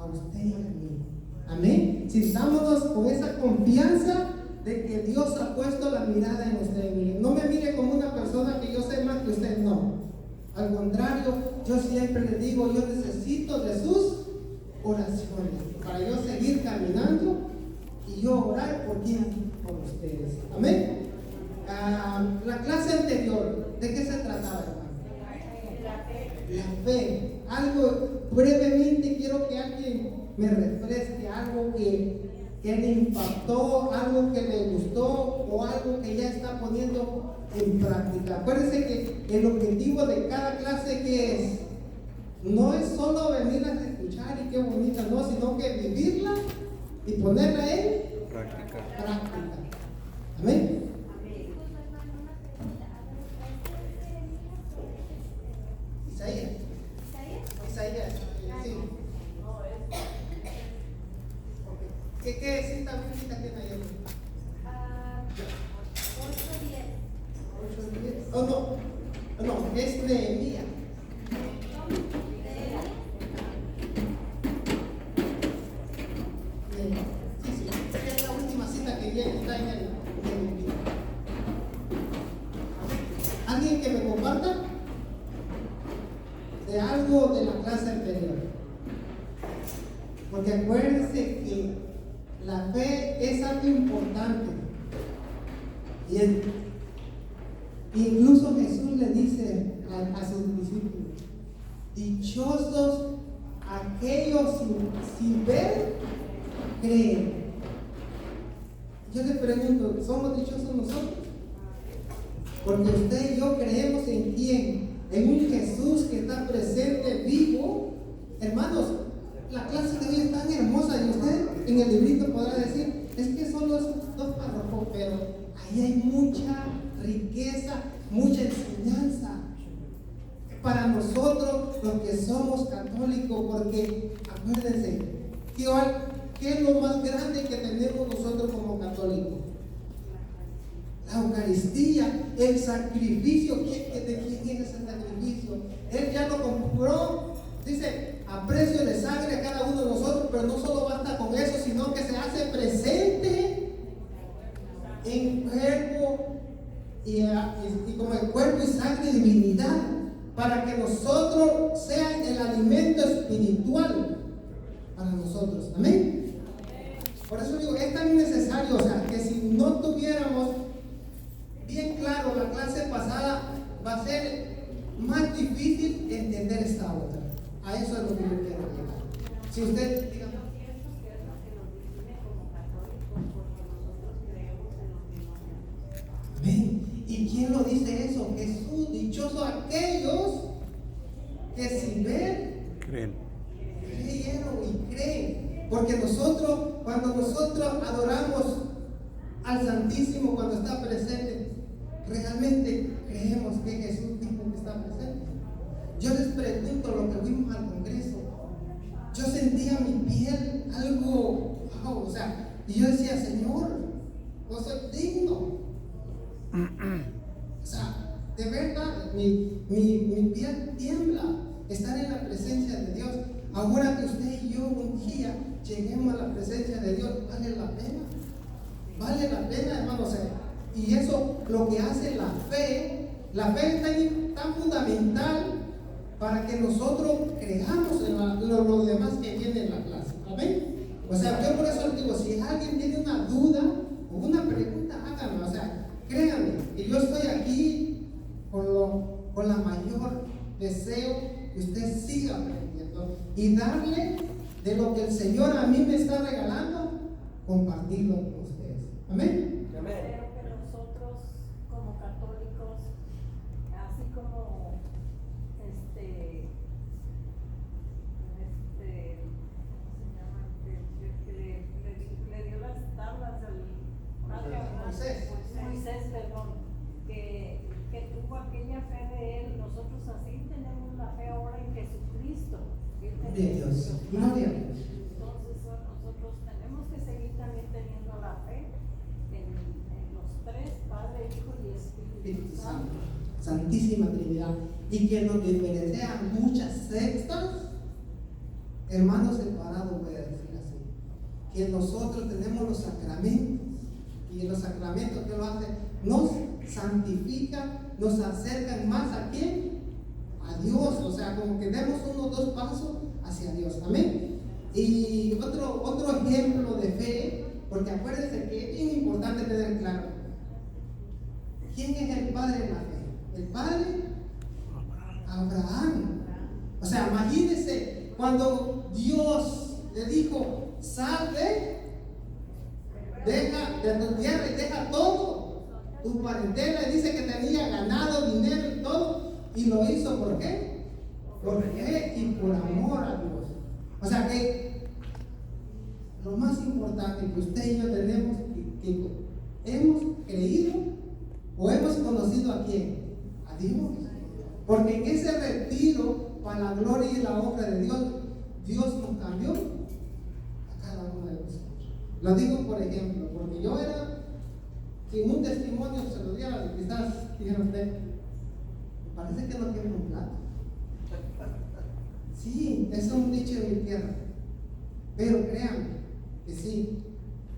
a usted y a mí. Amén. Sintámonos con esa confianza de que Dios ha puesto la mirada en usted y mí. No me mire como una persona que yo sé más que usted, no. Al contrario, yo siempre le digo, yo necesito de sus oraciones para yo seguir caminando y yo orar por quién, por ustedes. Amén. La clase anterior, ¿de qué se trataba, hermano? La fe. Algo brevemente quiero que alguien me refresque, algo que le impactó, algo que le gustó o algo que ya está poniendo en práctica. Acuérdense que el objetivo de cada clase que es, no es solo venirla a escuchar y qué bonita, no, sino que vivirla y ponerla en práctica. Amén. Isaías, sí. ¿Qué cita bíblica tiene ahí? 8:10. Oh, no, es Nehemías. Sí, es la última cita que viene, está en el video. ¿Alguien que me comparta de algo de la clase anterior? Porque acuérdense que la fe es algo importante. Y incluso Jesús le dice a sus discípulos: dichosos aquellos sin ver, creen. Yo le pregunto, ¿somos dichosos nosotros? Porque usted y yo creemos en quién, en un Jesús que está presente, vivo. Hermanos, la clase de hoy es tan hermosa y usted en el librito podrá decir, es que solo es 2 párrafos, pero ahí hay mucha riqueza, mucha enseñanza para nosotros los que somos católicos, porque acuérdense, ¿qué es lo más grande que tenemos nosotros como católicos? La Eucaristía, el sacrificio. ¿De quién es ese sacrificio? Él ya lo compró, dice, a precio de sangre a cada uno de nosotros, pero no solo basta con eso, sino que se hace presente en cuerpo y como el cuerpo y sangre y divinidad, para que nosotros sean el alimento espiritual para nosotros. Amén. Por eso digo, es tan necesario, o sea, que si no tuviéramos bien claro la clase pasada, va a ser más difícil entender esta otra. A eso es lo que yo quiero llegar. Si usted, dígame. Amén. ¿Y quién lo dice eso? Jesús. Dichoso aquellos que sin ver creyeron y creen. Porque cuando nosotros adoramos al Santísimo, cuando está presente, realmente creemos que Jesús dijo que está presente. Yo les pregunto, lo que fuimos al Congreso, yo sentía mi piel algo, wow, o sea, y yo decía, Señor, no soy digno. O sea, de verdad, mi piel tiembla estar en la presencia de Dios. Ahora que usted y yo un día lleguemos a la presencia de Dios, ¿vale la pena? Vale la pena, hermano. O sea, y eso lo que hace la fe es tan fundamental para que nosotros creamos en lo demás que viene en la clase. Amén. O sea, yo por eso les digo, si alguien tiene una duda o una pregunta, háganlo. O sea, créanme que yo estoy aquí con la mayor deseo que usted siga aprendiendo y darle de lo que el Señor a mí me está regalando, compartirlo con ustedes. Amén. Amén. Creo que nosotros como católicos, así como le dio las tablas al Moisés, que tuvo aquella fe de él, nosotros así tenemos la fe ahora en Jesucristo. De Dios, gloria a Dios. Entonces nosotros tenemos que seguir también teniendo la fe en los tres, Padre, Hijo y Espíritu Santo. Santísima Trinidad. Y que nos diferencia muchas sectas, hermanos separados que nosotros tenemos los sacramentos. Y los sacramentos, ¿qué lo hacen? Nos santifican, nos acercan más a quién? A Dios. O sea, como que demos unos 2 pasos hacia Dios. Amén. Y otro ejemplo de fe, porque acuérdense que es bien importante tener claro, ¿quién es el padre de la fe? El padre Abraham. O sea, imagínense cuando Dios le dijo: sal deja de tu tierra y deja todo, tu parentela, y dice que tenía ganado, dinero y todo, y lo hizo ¿por qué? Por fe y por amor a Dios. O sea que lo más importante que usted y yo tenemos, que hemos creído o hemos conocido a quién, a Dios, porque en ese retiro para la gloria y la obra de Dios, Dios nos cambió a cada uno de nosotros. Lo digo por ejemplo, porque yo era, sin un testimonio se lo diera, quizás dijeron usted, me parece que no tiene un plato. Sí, eso es un dicho de mi tierra, pero créanme que sí,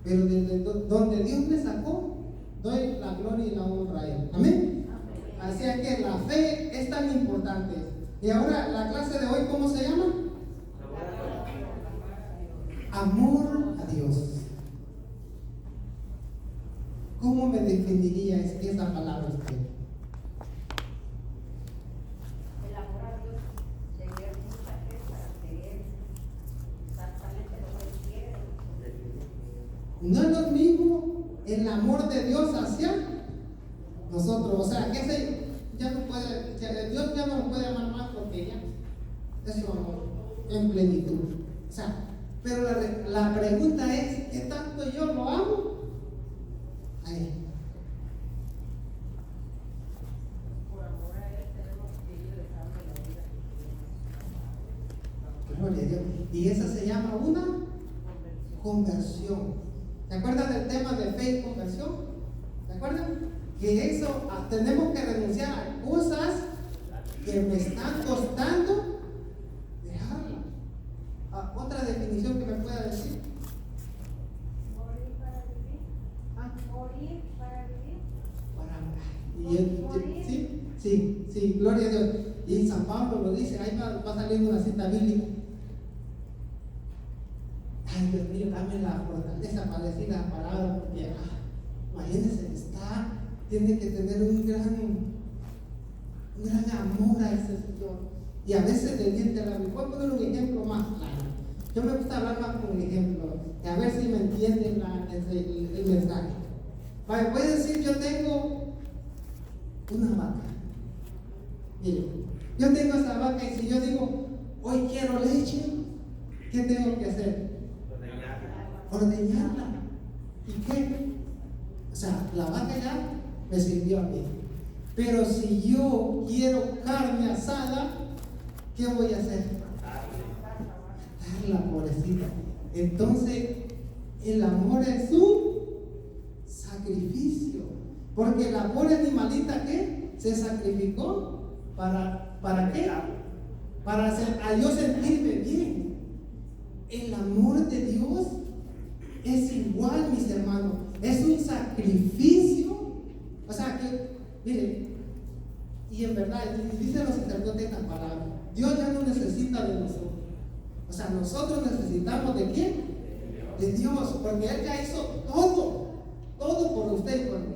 pero desde donde Dios me sacó, doy la gloria y la honra a Él. Amén. Así que la fe es tan importante. Y ahora la clase de hoy, ¿cómo se llama? Amor a Dios. ¿Cómo me definiría esa palabra usted? El amor a Dios, tener mucha fe para creer exactamente lo que quiere. No es lo mismo el amor de Dios hacia nosotros. O sea, que ya no puede, Dios ya no lo puede amar más porque ya es su amor en plenitud. O sea, pero la pregunta es: ¿qué tanto yo lo amo a Él? Por amor a Él tenemos que ir dejando la vida que Gloria a Dios. Y esa se llama una conversión. ¿Se acuerdan del tema de fe y conversión? ¿Se acuerdan? Que eso tenemos que renunciar a cosas que me están costando dejarla. Otra definición que me pueda decir. morir para vivir. ¿Ah? Morir para vivir. Sí, gloria a Dios. Y San Pablo lo dice, ahí va saliendo una cita bíblica. Ay, Dios mío, dame la fortaleza para decir la palabra, porque imagínense, tiene que tener un gran amor a ese Señor. Y a veces le miente a la vida. Voy a poner un ejemplo más claro. Yo me gusta hablar más con un ejemplo, y a ver si me entienden el mensaje. Vale, voy a decir, yo tengo una vaca. Mire, yo tengo esa vaca, y si yo digo, hoy quiero leche, ¿qué tengo que hacer? Ordeñarla. ¿Y qué? O sea, la vaca ya me sirvió a mí. Pero si yo quiero carne asada, ¿qué voy a hacer? Matarla, pobrecita. Entonces, el amor es un sacrificio. Porque la pobre animalita, ¿qué? Se sacrificó ¿para qué? Para a yo sentirme bien. El amor de Dios es igual, mis hermanos, es un sacrificio. O sea que, miren, y en verdad, dicen los sacerdotes esta palabra: Dios ya no necesita de nosotros. O sea, nosotros necesitamos ¿de quién? De Dios, porque Él ya hizo todo por usted y por mí.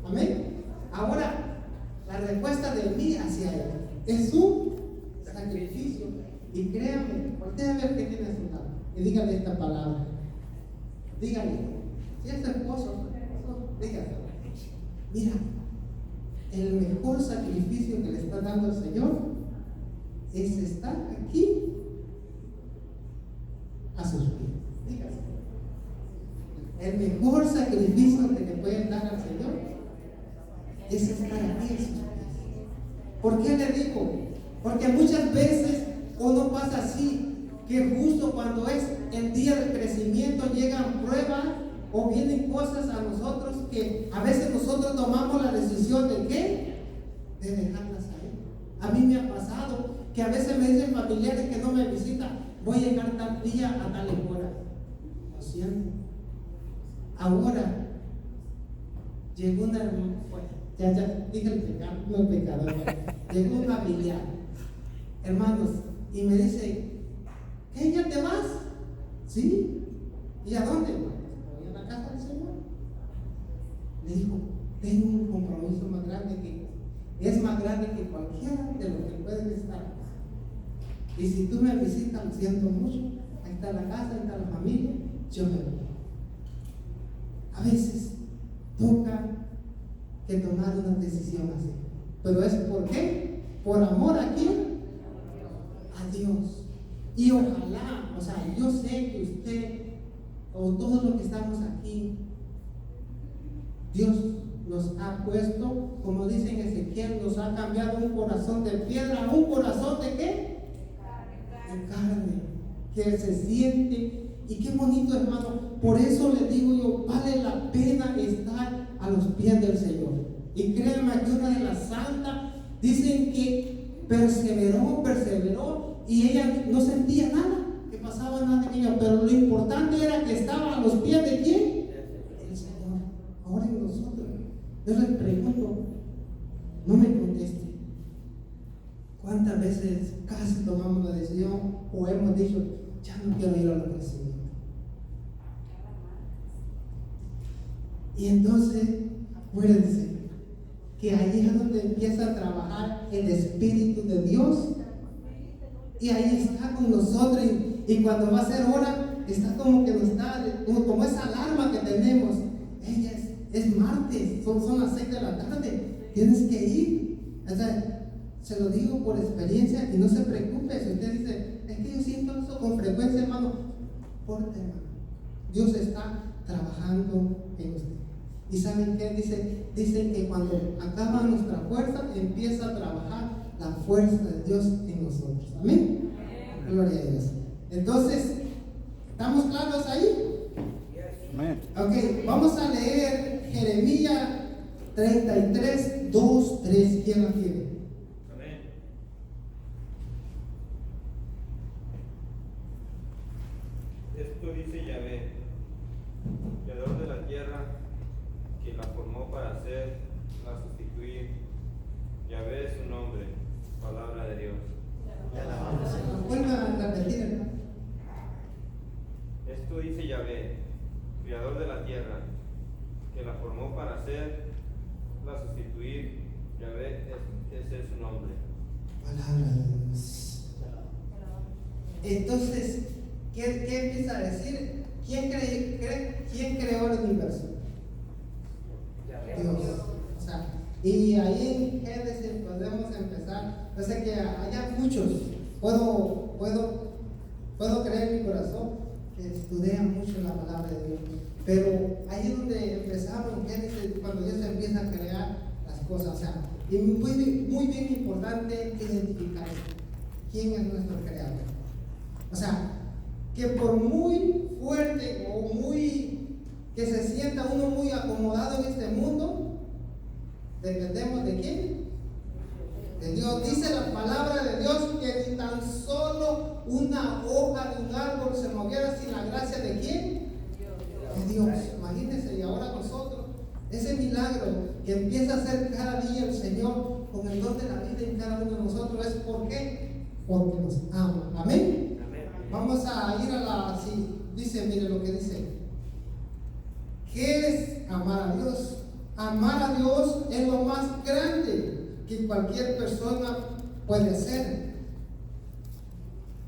Amén. Ahora, la respuesta de mí hacia Él es un sacrificio. Y créanme, voltea a ver qué tiene a su lado y dígale esta palabra. Dígale, si es tu esposo, dígale: mira, el mejor sacrificio que le está dando el Señor es estar aquí a sus pies. Dígase. El mejor sacrificio que le pueden dar al Señor es estar aquí a sus pies. ¿Por qué le digo? Porque muchas veces uno pasa así, que justo cuando es el día del crecimiento llegan pruebas o vienen cosas a nosotros que a veces nosotros tomamos la decisión de ¿qué? De dejarlas ahí. A mí me ha pasado que a veces me dicen familiares que no me visitan: voy a llegar tal día a tal hora. balbuceando. Ahora, llegó una hermana, ya, dije el pecado, no el pecador, llegó un familiar, hermanos, y me dice, ¿qué, ya te vas? ¿Sí? ¿Y a dónde? Voy a la casa del Señor. Le dijo, tengo un compromiso más grande es más grande que cualquiera de los que pueden estar. Y si tú me visitas, lo siento mucho, ahí está la casa, ahí está la familia, yo me voy. A veces toca que tomar una decisión así. Pero es ¿por qué? Por amor a quién? A Dios. Y ojalá, o sea, yo sé que usted o todos los que estamos aquí, Dios nos ha puesto, como dice en Ezequiel, nos ha cambiado un corazón de piedra a un corazón de ¿qué? De carne, que se siente. Y qué bonito, hermano. Por eso le digo yo, vale la pena estar a los pies del Señor. Y créanme que una de las santas dicen que perseveró y ella no sentía nada, que pasaba nada en ella, pero lo importante era que estaba a los pies de ¿quién? El Señor. Ahora en nosotros, yo les pregunto, no me conteste, ¿cuántas veces casi tomamos la decisión o hemos dicho, ya no quiero ir a la crecimiento? Y entonces, acuérdense que ahí es donde empieza a trabajar el Espíritu de Dios. Y ahí está con nosotros. Y cuando va a ser hora, está como que nos está, como esa alarma que tenemos. Ella es martes, son las 6 de la tarde. Tienes que ir. O sea, se lo digo por experiencia y no se preocupe. Si usted dice, es que yo siento eso con frecuencia, hermano, fuerte, hermano. Dios está trabajando en usted. ¿Y saben qué? Dicen que cuando acaba nuestra fuerza, empieza a trabajar la fuerza de Dios en nosotros. ¿Amén? Gloria a Dios. Entonces, ¿estamos claros ahí? Amén. Ok, vamos a leer Jeremías 33, 2, 3. ¿Quién la tiene? Amén. Esto dice Yahvé, creador de la tierra, que la formó para hacerla sustituir. Yahvé es su nombre, palabra de Dios. Vuelva a repetir, hermano. Esto dice Yahvé, creador de la tierra, que la formó para hacerla sustituir. Yahvé, ese es su nombre. Palabra de Dios. Entonces, ¿qué empieza a decir? ¿Quién creó el universo? Dios. O sea, y ahí en Génesis podemos empezar. Yo sé que hay muchos. Puedo creer en mi corazón que estudian mucho la palabra de Dios. Pero ahí es donde empezamos en Génesis, cuando Dios empieza a crear las cosas. O sea, y muy bien importante identificar quién es nuestro creador. O sea, que por muy fuerte o que se sienta uno muy acomodado en este mundo, dependemos de quién? De Dios. Dice la palabra de Dios que ni tan solo una hoja de un árbol se moviera sin la gracia de quién? De Dios. Imagínense, y ahora nosotros, ese milagro que empieza a hacer cada día el Señor con el don de la vida en cada uno de nosotros, ¿es por qué? Porque nos ama. Amén. Vamos a ir dice, mire lo que dice. ¿Qué es amar a Dios? Amar a Dios es lo más grande que cualquier persona puede hacer.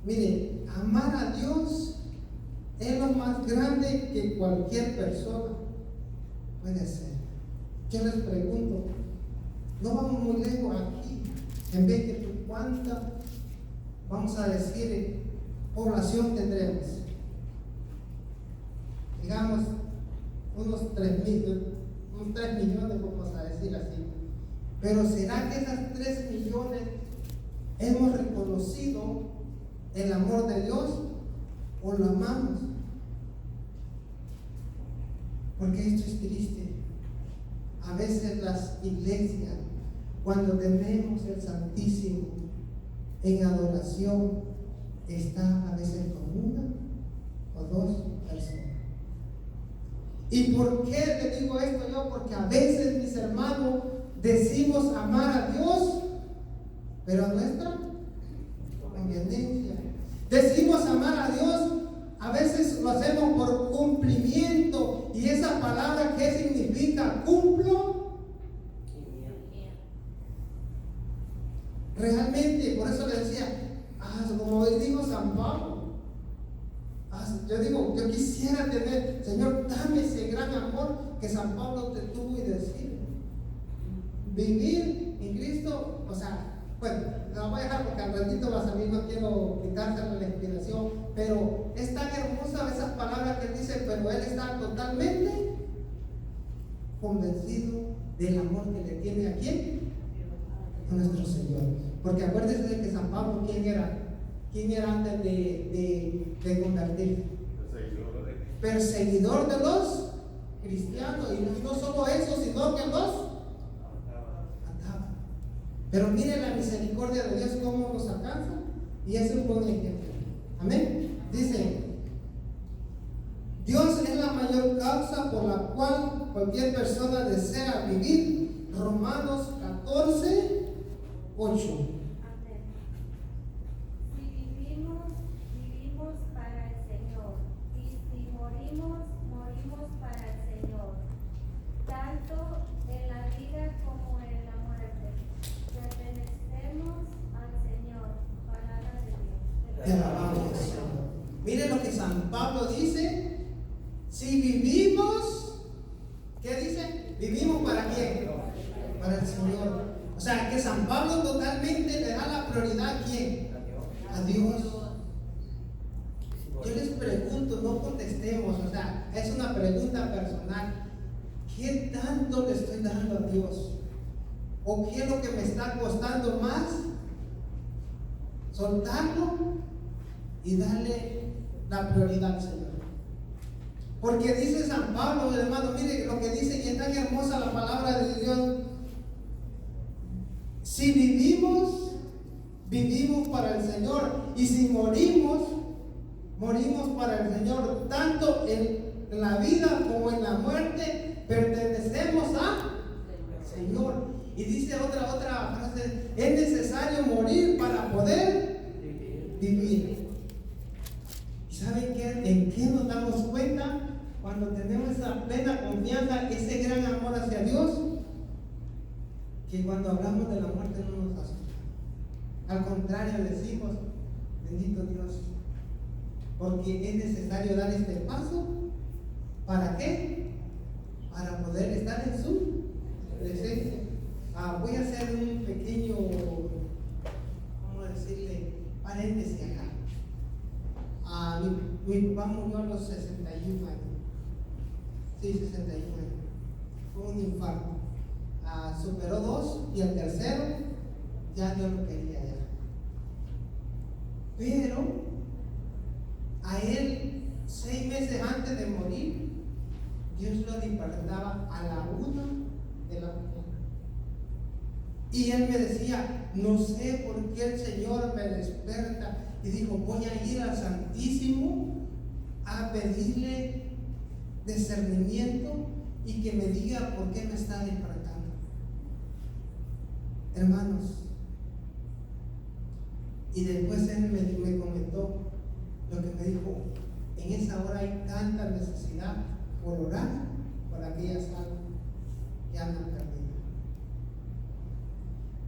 Mire, amar a Dios es lo más grande que cualquier persona puede hacer. Yo les pregunto, no vamos muy lejos aquí. En vez de cuánta, vamos a decir, población tendremos. Digamos, unos 3 millones, vamos a decir así. Pero ¿será que esas 3 millones hemos reconocido el amor de Dios o lo amamos? Porque esto es triste. A veces las iglesias, cuando tenemos el Santísimo en adoración, está a veces con 1 o 2 personas. ¿Y por qué le digo esto yo? Porque a veces, mis hermanos, decimos amar a Dios, pero a nuestra conveniencia. Decimos amar a Dios, a veces lo hacemos por cumplimiento. Y esa palabra, ¿qué significa? Cumplo. Realmente, por eso le decía, como dijo San Pablo, yo digo, yo quisiera tener, Señor, dame ese gran amor que San Pablo te tuvo y decir. Vivir en Cristo, o sea, bueno, la voy a dejar porque al ratito va a salir, no quiero quitársela la inspiración, pero es tan hermosa esas palabras que él dice, pero él está totalmente convencido del amor que le tiene a quién, a nuestro Señor. Porque acuérdense de que San Pablo, ¿quién era? ¿Quién era antes de convertirse? Perseguidor de los cristianos. Y no solo eso, sino que los ataba. Pero miren la misericordia de Dios, cómo nos alcanza. Y es un buen ejemplo. Amén. Dice: Dios es la mayor causa por la cual cualquier persona desea vivir. Romanos 14, 8. Vivimos para el Señor, y si morimos para el Señor, tanto en la vida como en la muerte. Pertenecemos al Señor. Palabra de Dios. Te alabamos, Señor. Miren lo que San Pablo dice: si vivimos, ¿qué dice? Vivimos para quién? Para el Señor. O sea, que San Pablo totalmente le da la prioridad a quién? A Dios. Yo les pregunto, no contestemos, o sea, es una pregunta personal. ¿Qué tanto le estoy dando a Dios? ¿O qué es lo que me está costando más? Soltarlo y darle la prioridad al Señor. Porque dice San Pablo, hermano, mire lo que dice, y es tan hermosa la palabra de Dios. Si vivimos, vivimos para el Señor, y si morimos, morimos para el Señor. Tanto en la vida como en la muerte pertenecemos al Señor. Y dice otra frase: es necesario morir para poder vivir. ¿Y saben qué? ¿En qué nos damos cuenta? Cuando tenemos esa plena confianza, ese gran amor hacia Dios, que cuando hablamos de la muerte no nos asusta. Al contrario, decimos: bendito Dios, porque es necesario dar este paso. ¿Para qué? Para poder estar en su presencia. Voy a hacer un pequeño, vamos a decirle, paréntesis acá. Mi papá murió a los 61 años. Sí, 61 años. Fue un infarto. Superó 2 y el tercero ya Dios lo quería ya. Pero a él, 6 meses antes de morir, Dios lo despertaba a la 1 de la mañana. Y él me decía: no sé por qué el Señor me despierta. Y dijo: voy a ir al Santísimo a pedirle discernimiento y que me diga por qué me está despertando. Hermanos, y después él me comentó lo que me dijo: en esa hora hay tanta necesidad por orar por aquellas almas que andan perdidas.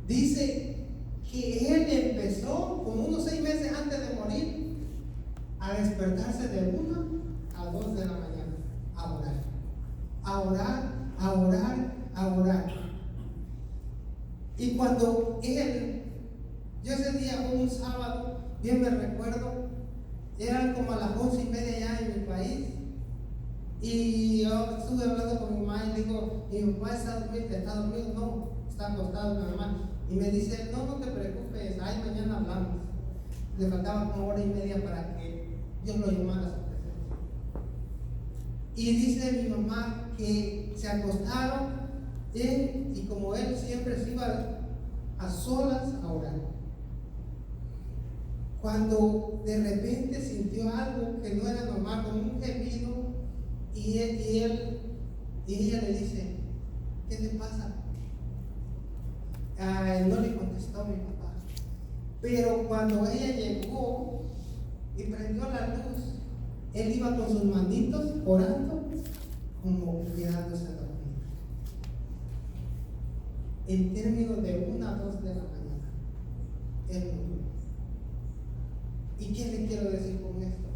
Dice que él empezó como unos 6 meses antes de morir a despertarse de 1 a 2 de la mañana a orar, a orar, a orar, a orar. Y cuando yo ese día fue un sábado, bien me recuerdo, eran como a las 11:30 ya en mi país, y yo estuve hablando con mi mamá y digo: mi papá está dormido, no, está acostado mi mamá. Y me dice: no te preocupes, mañana hablamos. Le faltaba como 1:30 para que Dios lo llamara a su presencia. Y dice mi mamá que se acostaron y como él siempre se iba a solas a orar, cuando de repente sintió algo que no era normal, como un gemido, y él Y ella le dice, ¿qué te pasa? No le contestó mi papá. Pero cuando ella llegó y prendió la luz, él iba con sus manitos orando, como quedándose dormido. En términos de 1 a 2 de la mañana, él murió. ¿Y qué le quiero decir con esto?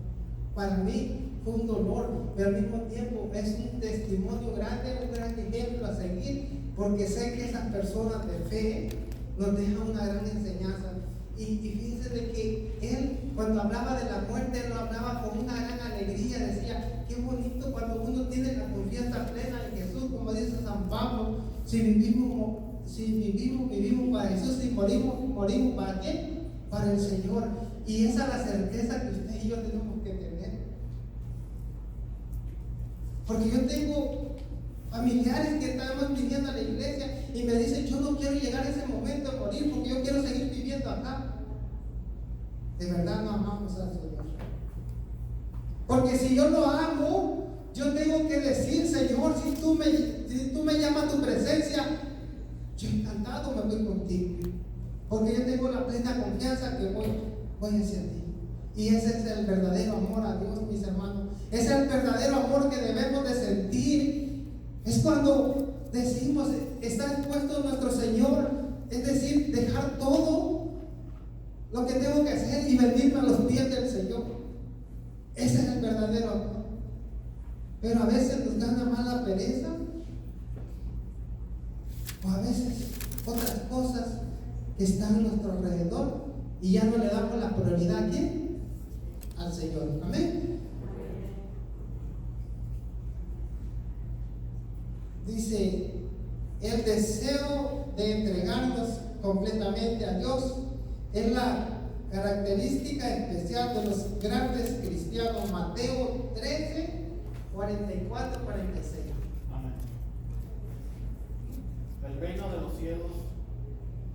Para mí fue un dolor, pero al mismo tiempo es un testimonio grande, un gran ejemplo a seguir, porque sé que esas personas de fe nos dejan una gran enseñanza. Y fíjense de que él, cuando hablaba de la muerte, él lo hablaba con una gran alegría. Decía, qué bonito cuando uno tiene la confianza plena en Jesús, como dice San Pablo. Si vivimos, vivimos para Jesús. Si morimos ¿para qué? Para el Señor. Y esa es la certeza que usted y yo tenemos que tener. Porque yo tengo familiares que estamos viniendo a la iglesia y me dicen, yo no quiero llegar a ese momento de morir porque yo quiero seguir viviendo acá. De verdad no amamos al Señor. Porque si yo lo amo, yo tengo que decir, Señor, si tú me llamas a tu presencia, yo encantado me voy contigo. Porque yo tengo la plena confianza que voy hacia ti. Y ese es el verdadero amor a Dios, mis hermanos. Ese es el verdadero amor que debemos de sentir. Es cuando decimos, está expuesto nuestro Señor, es decir, dejar todo lo que tengo que hacer y venirme a los pies del Señor. Ese es el verdadero amor. Pero a veces nos gana más la pereza, o a veces otras cosas que están a nuestro alrededor y ya no le damos la prioridad ¿a quién? Al Señor. Amén. Dice, el deseo de entregarnos completamente a Dios es la característica especial de los grandes cristianos. Mateo 13, 44, 46. Amén. El reino de los cielos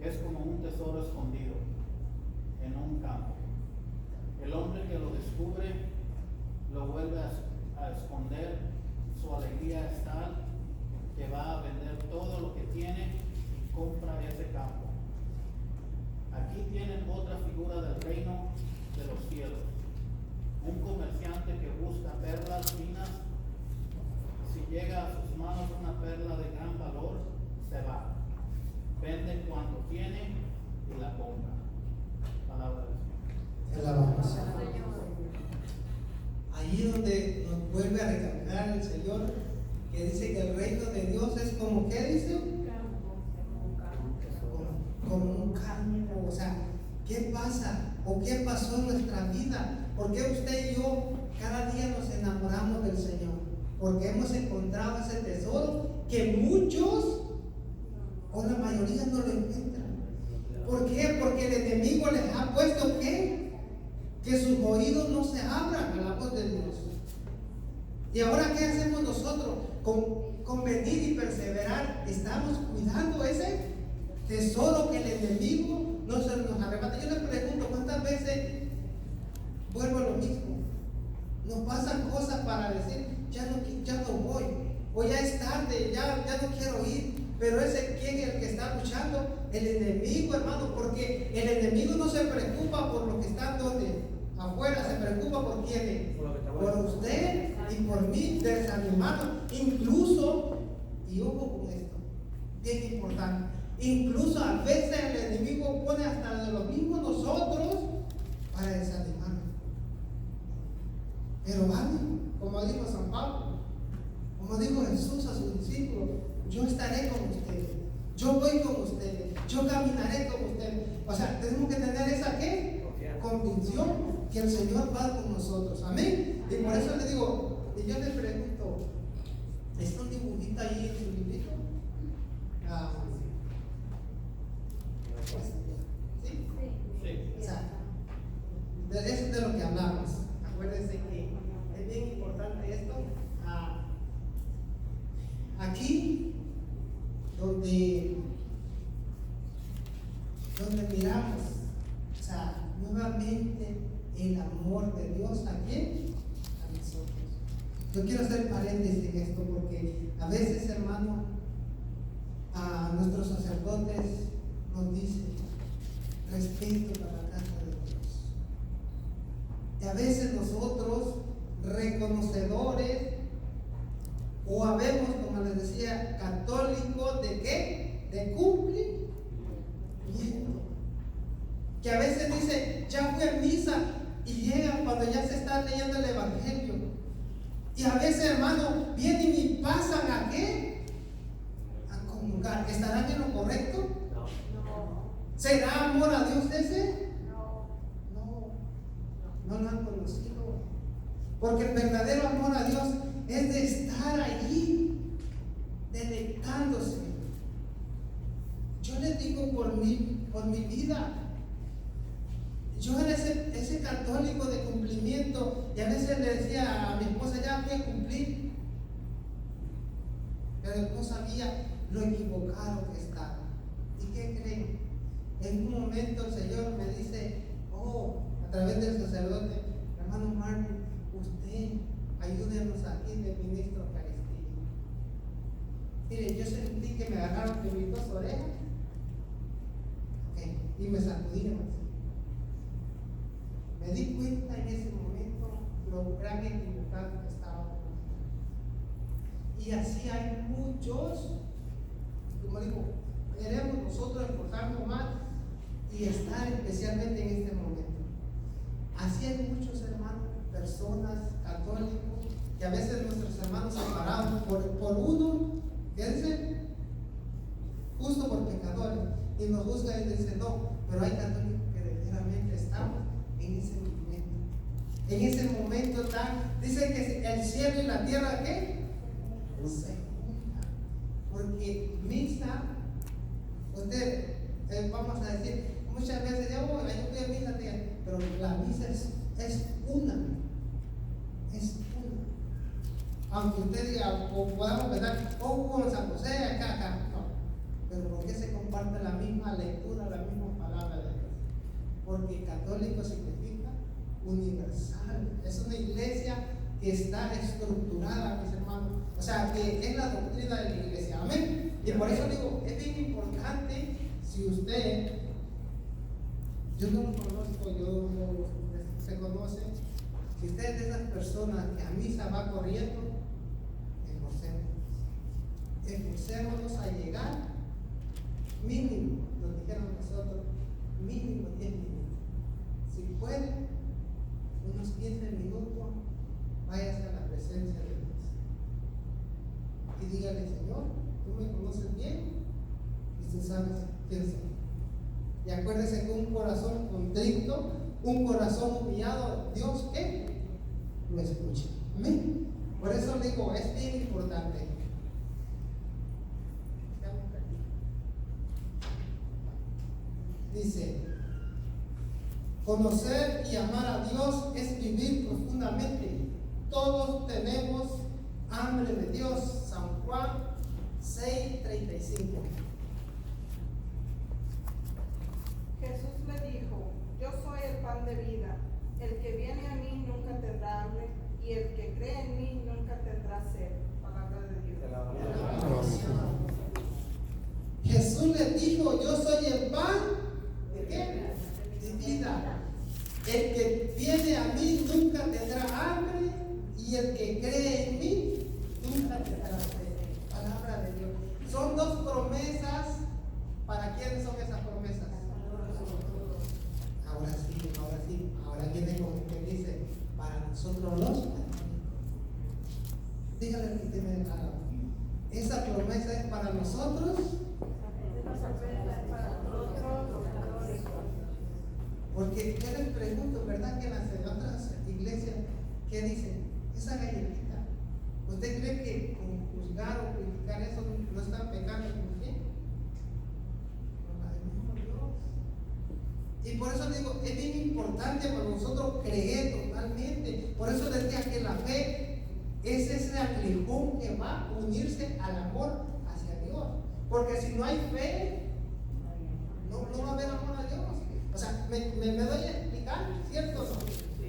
es como un tesoro escondido en un campo. El hombre que lo descubre lo vuelve a esconder. Su alegría es tal que va a vender todo lo que tiene y compra ese campo. Aquí tienen otra figura del reino de los cielos. Un comerciante que busca perlas finas. Si llega a sus manos una perla de gran valor, se va. Vende cuanto tiene y la compra. Palabra del Señor. El alabanza. Ahí donde nos vuelve a recalcar el Señor, que dice que el reino de Dios es como, ¿qué dice? Como un campo. O sea, ¿qué pasa? ¿O qué pasó en nuestra vida? ¿Por qué usted y yo cada día nos enamoramos del Señor? Porque hemos encontrado ese tesoro que muchos o la mayoría no lo encuentran. ¿Por qué? Porque el enemigo les ha puesto ¿qué? Que sus oídos no se abran a la voz de Dios. ¿Y ahora qué hacemos nosotros? Con venir y perseverar, estamos cuidando ese tesoro que el enemigo no se nos arrebata. Yo les pregunto, ¿cuántas veces vuelvo a lo mismo? Nos pasan cosas para decir, ya no voy, o ya es tarde, ya no quiero ir. Pero ese ¿quién es el que está luchando? El enemigo, hermano, porque el enemigo no se preocupa por lo que está donde afuera, se preocupa por quién, por usted y por mí, desanimarnos. Incluso, y ojo con esto, bien importante, incluso a veces el enemigo pone hasta de lo mismo nosotros para desanimarnos. Pero vale, como dijo San Pablo, como dijo Jesús a sus discípulos, yo estaré con ustedes, yo voy con ustedes, yo caminaré con ustedes. O sea, tenemos que tener esa ¿qué? Convicción que el Señor va con nosotros. Amén. Y por eso le digo, y yo le pregunto, ¿está un dibujito ahí en su librito? ¿Sí? Sí. O sea, de eso es de lo que hablamos. Acuérdense que es bien importante esto. Aquí donde miramos, o sea, nuevamente el amor de Dios, ¿a quién? A nosotros. Yo quiero hacer paréntesis en esto porque a veces, hermano, a nuestros sacerdotes nos dicen respeto para la casa de Dios. Y a veces nosotros, reconocedores, o habemos, como les decía, católicos de qué? De cumplimiento. Que a veces dice, ya fui a misa, y llega cuando ya se está leyendo el Evangelio. Y a veces, hermano, vienen y pasan ¿a qué? A comulgar. ¿Estarán en lo correcto? No. ¿Será amor a Dios ese? No. No lo han conocido. Porque el verdadero amor a Dios es de estar allí, deleitándose. Yo les digo por mi vida. Yo era ese católico de cumplimiento, y a veces le decía a mi esposa, ya voy a cumplir, pero no sabía lo equivocado que estaba. ¿Y qué creen? En un momento el Señor me dice, a través del sacerdote, hermano Marvin, usted ayúdenos aquí de ministro Eucaristía. Mire, yo sentí que me agarraron de mis dos orejas, y me sacudieron. Me di cuenta en ese momento lo gran equivocado que estaba. Y así hay muchos, como digo, queremos nosotros esforzarnos más y estar especialmente en este momento. Así hay muchos hermanos, personas católicos, que a veces nuestros hermanos separados por uno, fíjense, justo por pecadores, y nos juzgan y dicen no, pero hay católicos que verdaderamente estamos en ese momento. En ese momento dice que el cielo y la tierra ¿qué? Se juntan. Porque misa, usted, vamos a decir, muchas veces yo fui a misa, pero la misa es una. Es una. Aunque usted diga, o podamos pensar, con San José, acá, no. Pero ¿por qué se comparte la misma lectura, la misma palabra de Dios? Porque católico significa universal. Es una iglesia que está estructurada, mis hermanos. O sea, que es la doctrina de la iglesia. Amén. Y por eso digo, es bien importante, si usted, yo no lo conozco, se conoce, si usted es de esas personas que a misa va corriendo, esforcémonos a llegar mínimo, nos dijeron nosotros, mínimo 10 minutos. Si puede, unos 15 minutos, váyase a la presencia de Dios. Y dígale, Señor, tú me conoces bien y tú sabes quién soy. Y acuérdese que un corazón contrito, un corazón humillado, Dios, ¿qué? Lo escucha. Amén. Por eso digo, es bien importante. Dice, conocer y amar a Dios es vivir profundamente. Todos tenemos hambre de Dios. San Juan 6:35. Jesús le dijo, yo soy el pan de vida. El que viene a mí nunca tendrá hambre, y el que cree en mí nunca tendrá sed. Palabra de Dios. Jesús le dijo, yo soy el pan de ¿qué? De vida. El que viene a mí nunca tendrá hambre, y el que cree en mí nunca tendrá sed. Palabra de Dios. Son dos promesas. ¿Para quiénes son esas promesas? Ahora viene como que dice, para nosotros los católicos. Dígale que tiene al lado. Esa promesa es para nosotros. Porque yo les pregunto, ¿verdad? Que en las otras iglesias, ¿qué dicen? Esa galletita, ¿usted cree que con juzgar o criticar eso no están pecando con quién? Con la del mismo Dios. Y por eso digo, es bien importante para nosotros creer totalmente. Por eso decía que la fe es ese aguijón que va a unirse al amor hacia Dios. Porque si no hay fe, no va a haber amor a Dios. O sea, me doy a explicar, ¿cierto o no?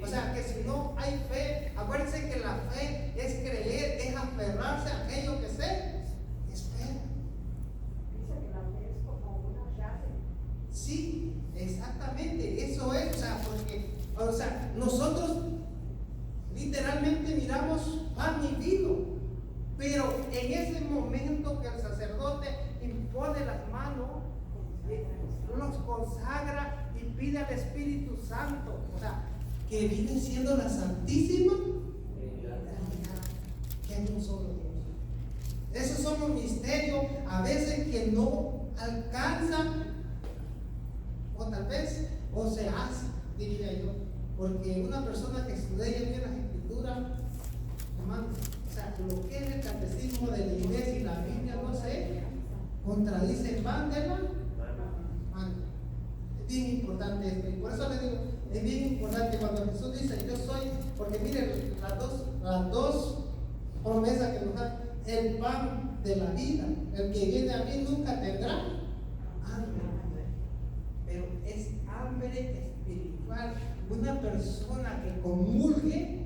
O sea, que si no hay fe, acuérdense que la fe es creer miramos pan y vino, pero en ese momento que el sacerdote impone las manos, los consagra y pide al Espíritu Santo, o sea, que viene siendo la Santísima Trinidad, que es un solo Dios. Esos son los misterios a veces que no alcanzan, o tal vez, o se hace, diría yo, porque una persona que estudia bien las Escrituras, hermano, o sea, lo que es el catecismo de la iglesia y la Biblia, no sé, contradicen van de la mano. Es bien importante esto, y por eso les digo, es bien importante cuando Jesús dice, yo soy, porque miren, las dos promesas que nos dan, el pan de la vida, el que viene a mí nunca tendrá hambre, pero es hambre espiritual. Una persona que comulgue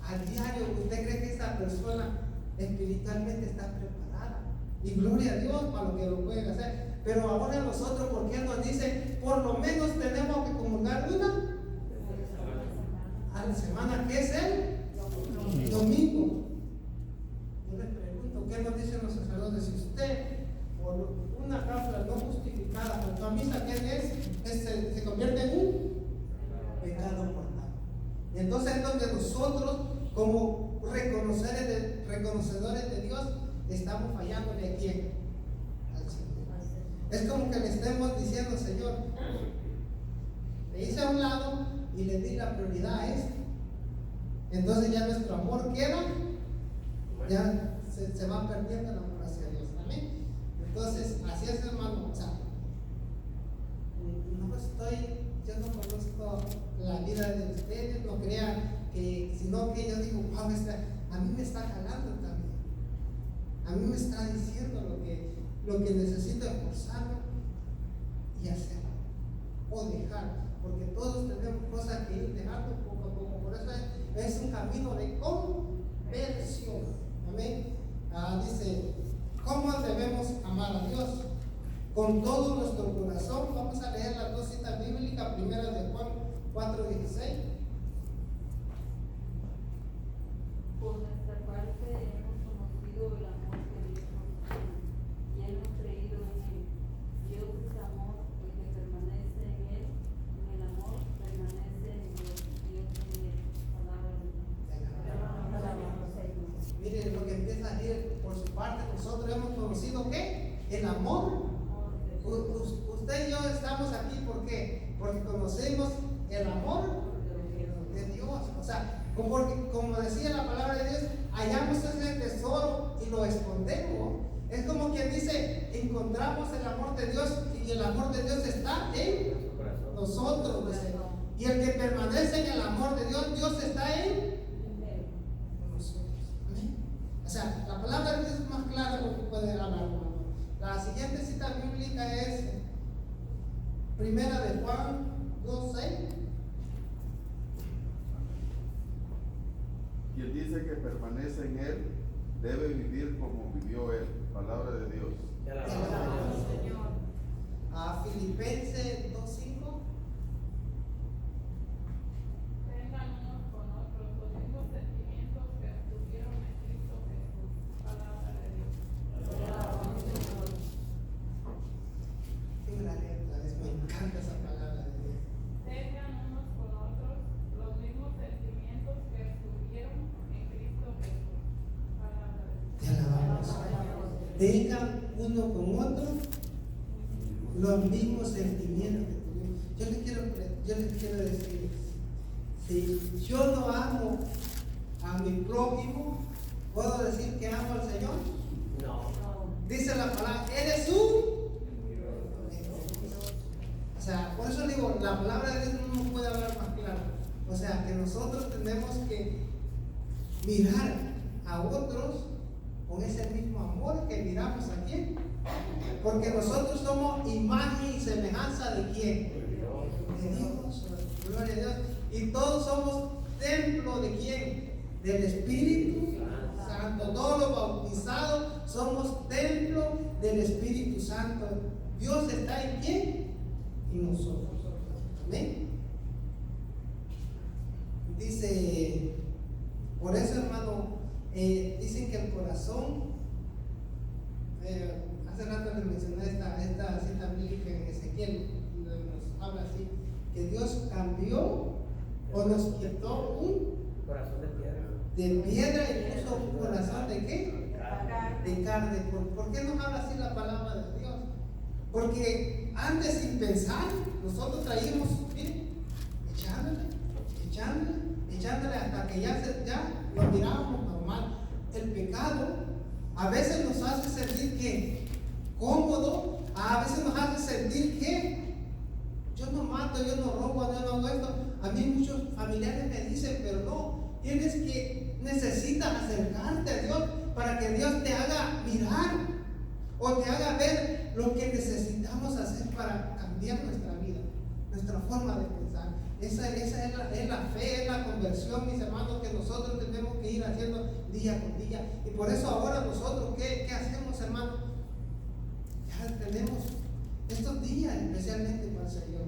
a diario, ¿usted cree que esa persona espiritualmente está preparada? Y gloria a Dios para lo que lo pueden hacer. Pero ahora nosotros, ¿por qué nos dicen? Por lo menos tenemos que comulgar una a la semana, que es el domingo. Yo les pregunto, ¿qué nos dicen los sacerdotes? Si usted, por una causa no justificada, por tu misa, ¿qué es? Se convierte en un pecado mortal. Entonces es donde nosotros, como reconocedores de Dios, estamos fallando de quién? Al Señor. Es como que le estemos diciendo, Señor, le hice a un lado y le di la prioridad a esto. Entonces ya nuestro amor queda, ya se va perdiendo el amor hacia Dios. Amén. Entonces, así es, hermano. O sea, yo no conozco la vida de ustedes, no crean que, sino que yo digo, wow, a mí me está jalando también. A mí me está diciendo lo que necesito esforzarme y hacer o dejar, porque todos tenemos cosas que ir dejando poco a poco. Por eso es un camino de conversión. Amén. Dice, ¿cómo debemos amar a Dios? Con todo nuestro corazón. Vamos a leer las dos citas bíblicas. Primera de Juan 4:16. Por nuestra parte hemos conocido el amor que Dios nos tiene y hemos creído en Él. Dios es amor, el que permanece en Él, en el amor permanece en Dios, Dios en Él. Palabra de Dios. Miren lo que empieza a decir por su parte. Nosotros hemos conocido ¿qué? El amor. Usted y yo estamos aquí ¿por qué? Porque conocemos el amor de Dios. O sea, como decía la palabra de Dios, hallamos ese tesoro y lo escondemos. Es como quien dice, encontramos el amor de Dios y el amor de Dios está en nosotros. Dice. Y el que permanece en el amor de Dios, Dios está en nosotros. Amén. O sea, la palabra de Dios es más clara de lo que puede hablar. La siguiente cita bíblica es Primera de Juan 2:6. Quien dice que permanece en Él debe vivir como vivió Él. Palabra de Dios. A Filipenses 2:5. Tengan unos con otros los mismos sentimientos que tuvieron en Cristo Jesús. Palabra de Dios. Me encanta esa palabra de Dios. Tengan unos con otros los mismos sentimientos que tuvieron en Cristo Jesús. Palabra de Dios. Te alabamos. Tengan uno con otro los mismos sentimientos que tuvimos. Yo les quiero decir, si yo no amo a mi prójimo, ¿puedo decir que amo al Señor? No. Dice la palabra, eres un. O sea, por eso digo, la palabra de Dios no puede hablar más claro. O sea, que nosotros tenemos que mirar a otros con ese mismo amor que miramos a quién. Porque nosotros somos imagen y semejanza de quién. De Dios. Gloria a Dios. Y todos somos templo de quién. Del Espíritu Santo. Todos los bautizados somos templo del Espíritu Santo. Dios está en quién. Y nosotros. Amén. Dice Por eso, hermano, dicen que el corazón, hace rato les mencioné esta cita bíblica en Ezequiel, donde nos habla así, que Dios cambió o nos quitó un Corazón de piedra y puso un corazón de ¿qué? De carne. ¿Por qué nos habla así la palabra de Dios? Porque antes, sin pensar, nosotros traíamos, miren, echándole hasta que ya lo mirábamos normal. El pecado a veces nos hace sentir que cómodo, a veces nos hace sentir que yo no mato, yo no robo, yo no hago esto. A mí muchos familiares me dicen, pero no, necesitas acercarte a Dios para que Dios te haga mirar o te haga ver lo que necesitamos hacer para cambiar nuestra vida, nuestra forma de pensar. Esa es la fe, es la conversión, mis hermanos, que nosotros tenemos que ir haciendo día con día. Y por eso ahora nosotros, ¿qué hacemos, hermano? Ya tenemos estos días especialmente para el Señor.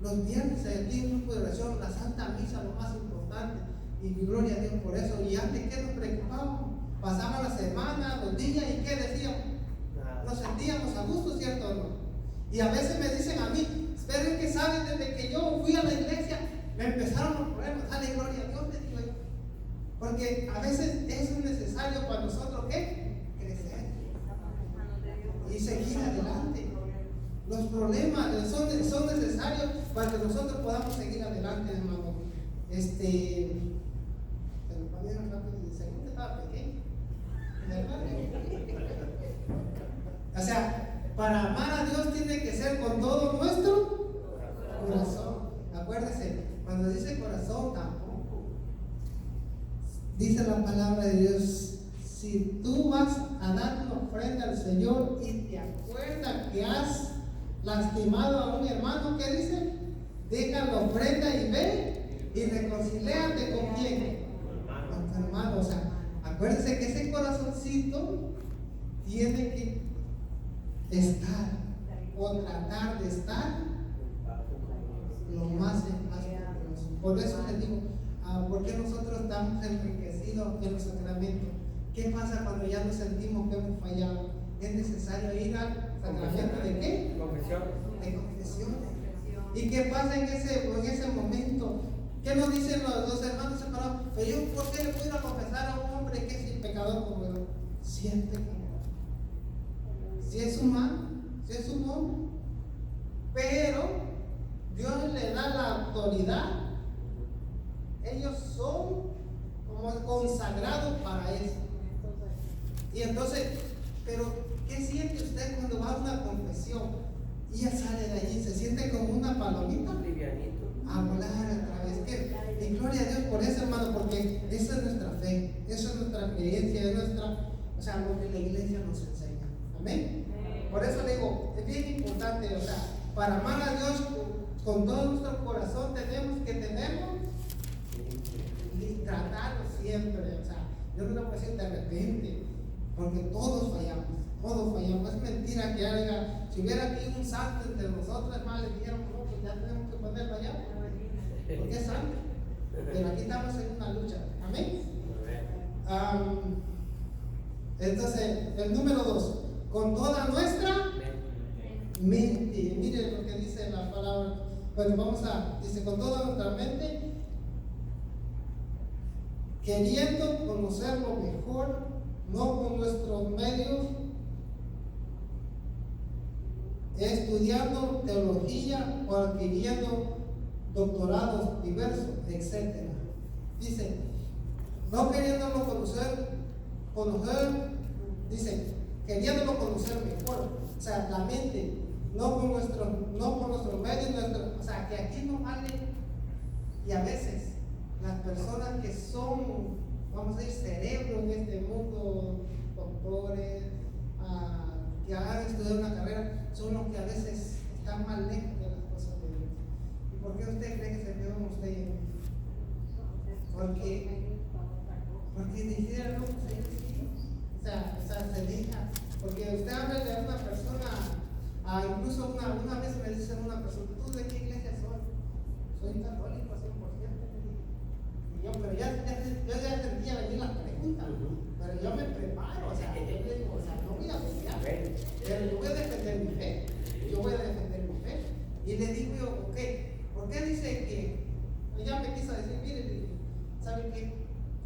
Los viernes aquí en grupo de oración, la Santa Misa, lo más importante. Y gloria a Dios por eso. Y antes, ¿qué nos preocupábamos? Pasaba la semana, los días, ¿y qué decíamos? Nos sentíamos a gusto, ¿cierto o no? Y a veces me dicen a mí, esperen que saben, desde que yo fui a la iglesia, me empezaron los problemas. Dale gloria a Dios, les digo yo. Porque a veces eso es necesario para nosotros, ¿qué? Crecer y seguir adelante. Los problemas son necesarios para que nosotros podamos seguir adelante, hermano. Se nos pasaron rápido y según que estaba pequeño. O sea, para amar a Dios tiene que ser con todo nuestro corazón. Acuérdese, cuando dice corazón tampoco. Dice la palabra de Dios, si tú vas a dar una ofrenda al Señor y te acuerdas que has lastimado a un hermano, ¿qué dice? Deja la ofrenda y ve y reconcíliate con quién, con tu hermano. O sea, acuérdense que ese corazoncito tiene que estar o tratar de estar lo más en paz con Dios. Por eso les digo, ¿por qué nosotros estamos enriquecidos en los sacramentos? ¿Qué pasa cuando ya nos sentimos que hemos fallado? Es necesario ir al sacramento de ¿qué? Confesión. De confesión. ¿Y qué pasa en ese momento? ¿Qué nos dicen los hermanos separados? Pero yo, ¿por qué le puedo ir a confesar a un hombre que es pecador como yo? Si es pecador, si es humano, si es un hombre, pero Dios le da la autoridad. Ellos son como consagrados para eso. Y entonces, pero ¿qué siente usted cuando va a una confesión y ya sale de allí? ¿Se siente como una palomita? Livianito. A volar a través. Y gloria a Dios por eso, hermano, porque esa es nuestra fe, esa es nuestra creencia, es o sea, lo que la iglesia nos enseña. Amén. Por eso le digo, es bien importante, o sea, para amar a Dios con todo nuestro corazón tenemos que tenerlo y tratarlo siempre. O sea, yo no lo puedo decir de repente, porque todos fallamos. Es mentira que haya, si hubiera aquí un santo entre nosotros, hermano, le dijeron, no, pues ya tenemos que ponerlo allá, porque es santo. Pero aquí estamos en una lucha. Amén. Entonces, el número 2, con toda nuestra mente. Miren lo que dice la palabra. Bueno, dice, con toda nuestra mente, queriendo conocerlo mejor, no con nuestros medios, estudiando teología o adquiriendo doctorados diversos, etc. Dice, no queriéndolo conocer, dice, queriéndolo conocer mejor. O sea, la mente, no por nuestros medios, o sea, que aquí no vale. Y a veces las personas que son, vamos a decir, cerebros en este mundo, doctores, que han estudiado una carrera, son los que a veces están más lejos de las cosas de Dios. ¿Y por qué usted cree que se quedó usted? Porque dijeron, no, pues ellos sí. O sea, se deja. Porque usted habla de una persona, incluso una vez me dice una persona, ¿tú de qué iglesia soy? Soy católico 100%. Y yo, pero ya le digo yo, ok, ¿por qué dice que? Ya me quiso decir, mire, le dije, ¿sabe qué?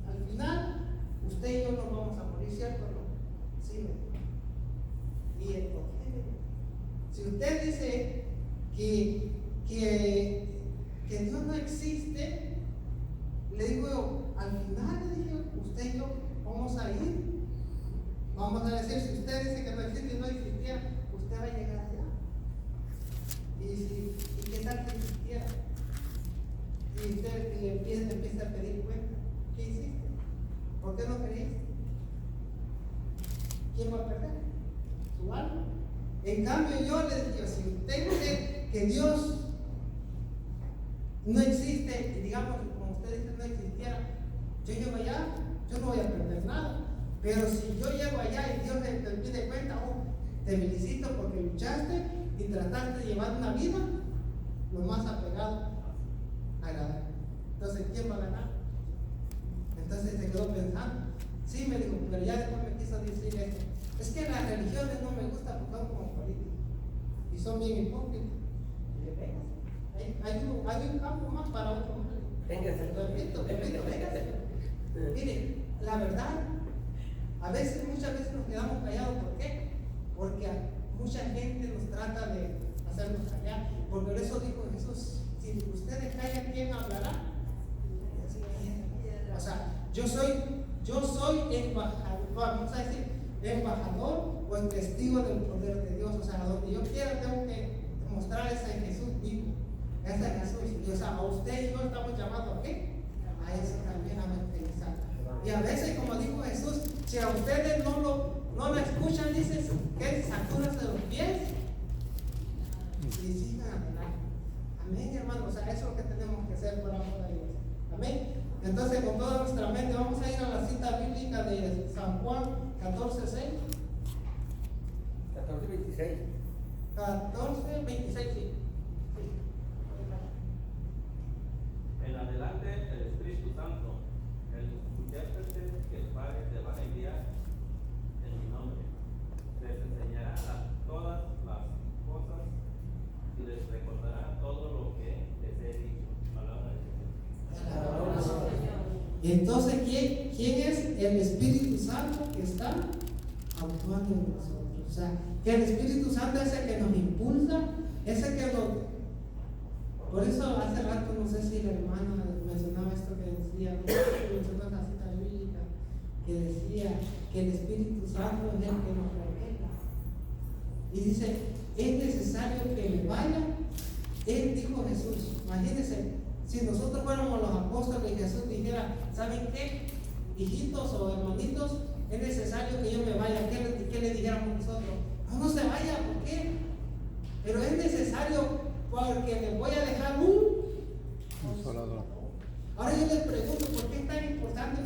Al final, usted y yo nos vamos a morir, ¿cierto o no? Sí, me dijo. Y entonces, si usted dice que Dios no existe, le digo yo, al final, le dije, usted y yo vamos a ir. Vamos a decir, si usted dice que no existe y no existiera, usted va a llegar allá. ¿Y qué tal que existiera? Y usted le empieza a pedir cuenta. ¿Qué hiciste? ¿Por qué no creíste? ¿Quién va a perder? Su alma. En cambio yo le digo, si usted cree que Dios no existe, y digamos, como usted dice, no existiera, yo llego allá, yo no voy a perder nada. Pero si yo llego allá y Dios me pide cuenta, te felicito porque luchaste y trataste de llevar una vida lo más apegado a la. Entonces, ¿quién va a ganar? Entonces se quedó pensando. Sí, me dijo, pero ya después me quiso decir esto. Es que las religiones no me gustan porque son como políticos y son bien hipócritas. Y le pegas. Hay un campo más para otro más. Repito, véngase. Mire, la verdad, muchas veces nos quedamos callados. ¿Por qué? Porque mucha gente nos trata de hacernos callar. Por eso dijo Jesús, si ustedes callan, ¿quién hablará? O sea, yo soy embajador, vamos a decir, embajador o el testigo del poder de Dios. O sea, donde yo quiera tengo que mostrar ese Jesús vivo, ese Jesús. Y, o sea, a usted y yo estamos llamados ¿a qué? A eso también, a evangelizar. Y a veces, como dijo Jesús, si a ustedes no lo escuchan, dice que sacúdanse los pies y sigan adelante. Amén, hermano. O sea, eso es lo que tenemos que hacer por amor a Dios. Amén. Entonces, con toda nuestra mente, vamos a ir a la cita bíblica de San Juan 14:6. 14:26. 14:26, sí. En adelante, el Espíritu Santo, el intérprete que el Padre te va a enviar en mi nombre, les enseñará todas las cosas y les recordará todo lo que les he dicho. Palabra de Dios. Y entonces, ¿quién es el Espíritu Santo que está actuando en nosotros? O sea, que el Espíritu Santo es el que nos impulsa, ese que nos. Por eso hace rato, no sé si la hermana mencionaba esto que decía, mencionó la cita bíblica, que decía que el Espíritu Santo es el que nos revela. Y dice, es necesario que me vaya. Él dijo Jesús, imagínense, si nosotros fuéramos los apóstoles y Jesús dijera, ¿saben qué? Hijitos o hermanitos, es necesario que yo me vaya. ¿Qué le dijéramos nosotros? No se vaya, ¿por qué? Pero es necesario porque les voy a dejar un consolador. Ahora yo les pregunto, ¿por qué es tan importante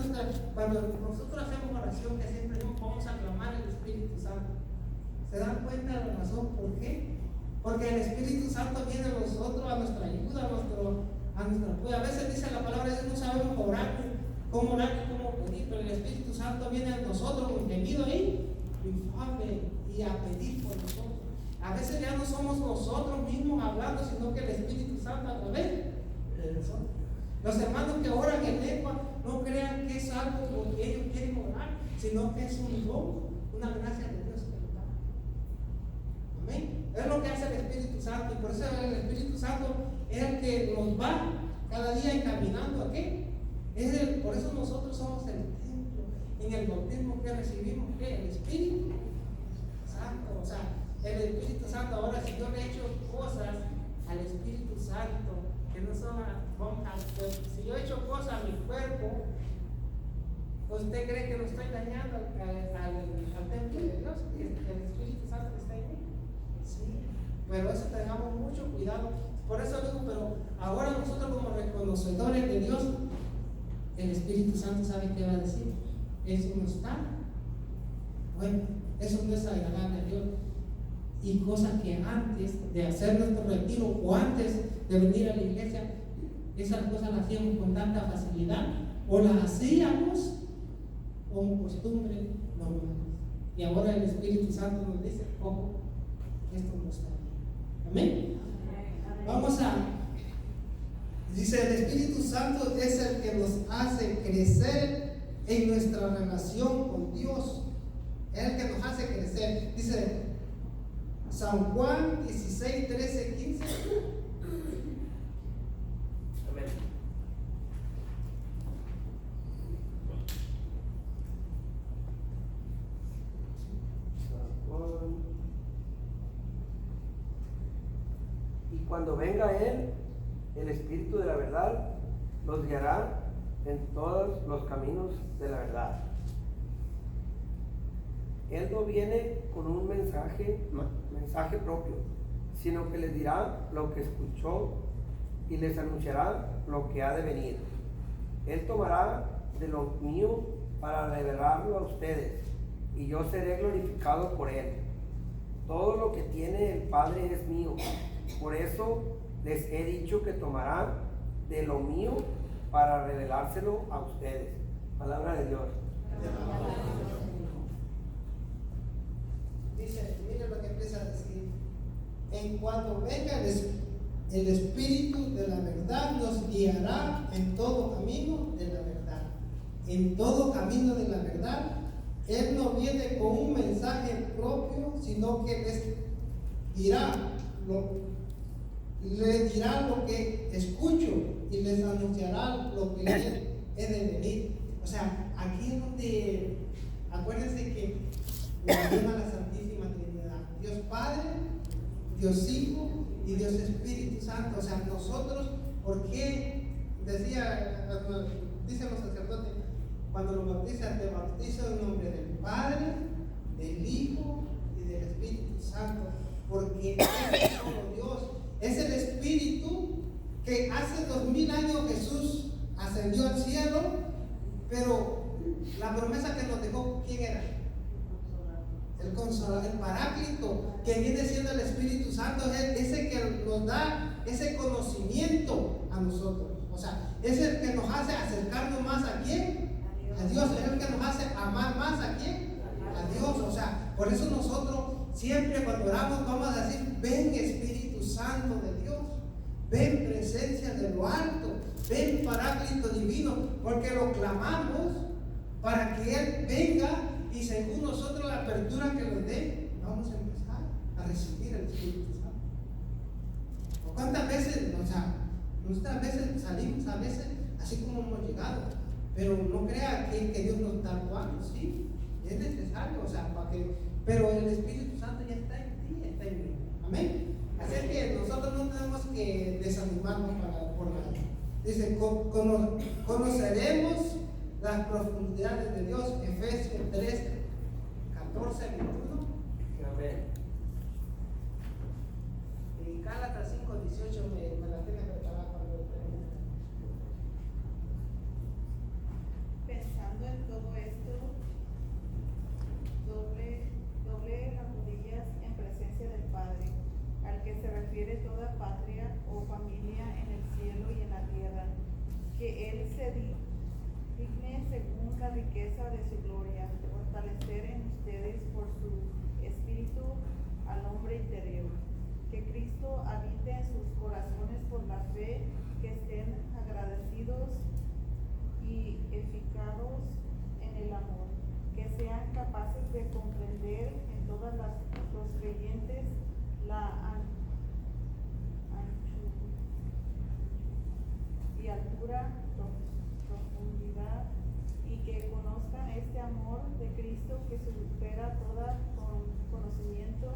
cuando nosotros hacemos oración que siempre vamos a clamar el Espíritu Santo? ¿Se dan cuenta de la razón por qué? Porque el Espíritu Santo viene a nosotros, a nuestra ayuda, a nuestra apoyo. A veces dice la palabra de Dios, no sabemos orar, cómo pedir, pero el Espíritu Santo viene a nosotros con gemido ahí, infame, y a pedir por nosotros. A veces ya no somos nosotros mismos hablando, sino que el Espíritu Santo a través de nosotros. Los hermanos que oran en lengua, no crean que es algo porque ellos quieren orar, sino que es un don, una gracia de Dios que nos da. Amén. Es lo que hace el Espíritu Santo, y por eso el Espíritu Santo es el que nos va cada día encaminando a qué. Por eso nosotros somos el templo. En el bautismo que recibimos, ¿qué? El Espíritu Santo. O sea, el Espíritu Santo, ahora si yo le he hecho cosas al Espíritu Santo que no son si yo he hecho cosas a mi cuerpo, ¿usted cree que lo estoy dañando al templo de Dios? El Espíritu Santo está en mí. Sí, pero eso tengamos mucho cuidado. Por eso digo, pero ahora nosotros como reconocedores de Dios, el Espíritu Santo sabe qué va a decir. Eso no está. Bueno, eso no es agradable a Dios. Y cosas que antes de hacer nuestro retiro o antes de venir a la iglesia, esas cosas las hacíamos con tanta facilidad o las hacíamos como costumbre normal. Y ahora el Espíritu Santo nos dice, ojo, esto no está bien. Amén. Vamos a, dice, el Espíritu Santo es el que nos hace crecer en nuestra relación con Dios. Es el que nos hace crecer. Dice San Juan 16, 13, 15. Amén. Y cuando venga Él, el Espíritu de la verdad, los guiará en todos los caminos de la verdad. Él no viene con un mensaje propio, sino que les dirá lo que escuchó y les anunciará lo que ha de venir. Él tomará de lo mío para revelarlo a ustedes, y yo seré glorificado por Él. Todo lo que tiene el Padre es mío. Por eso les he dicho que tomará de lo mío para revelárselo a ustedes. Palabra de Dios. Dice, mire lo que empieza a decir. En cuanto venga el Espíritu de la verdad, nos guiará en todo camino de la verdad. En todo camino de la verdad. Él no viene con un mensaje propio, sino que les dirá lo que escucho y les anunciará lo que he de venir. O sea, aquí es donde, acuérdense que nos anima la Santísima Trinidad: Dios Padre, Dios Hijo y Dios Espíritu Santo. O sea, nosotros, ¿por qué? Dicen los sacerdotes, cuando lo bautizan, te bautizo en nombre del Padre, del Hijo y del Espíritu Santo, porque es solo Dios. Es el Espíritu que hace 2000 años Jesús ascendió al cielo, pero la promesa que nos dejó, ¿quién era? El Consolador, el Paráclito, que viene siendo el Espíritu Santo, es ese que nos da ese conocimiento a nosotros. O sea, es el que nos hace acercarnos más a quién, a Dios. Es el que nos hace amar más a quién, a Dios. O sea, por eso nosotros siempre cuando oramos vamos a decir: ven Espíritu Santo de Dios, ven presencia de lo alto, ven Paráclito divino, porque lo clamamos para que Él venga, y según nosotros la apertura que nos dé, vamos a empezar a recibir el Espíritu Santo. ¿O cuántas veces, o sea, muchas veces salimos, a veces así como hemos llegado, pero no crea que Dios nos está actuando, sí, es necesario, o sea, pero el Espíritu Santo ya está en ti, está en mí. Amén. Así que nosotros no tenemos que desanimarnos por nada. Dice, conoceremos las profundidades de Dios. Efesios 3, 14, 21. Amén. Y Gálatas 5, 18 me la tiene preparada cuando termine. Pensando en todo esto, doble las rodillas en presencia del Padre, al que se refiere toda patria o familia en el cielo y en la tierra, que Él se digne según la riqueza de su gloria, fortalecer en ustedes por su Espíritu al hombre interior. Que Cristo habite en sus corazones por la fe, que estén agradecidos y edificados en el amor, que sean capaces de comprender en todas los creyentes la anchura y altura, profundidad, y que conozcan este amor de Cristo que supera todo conocimiento,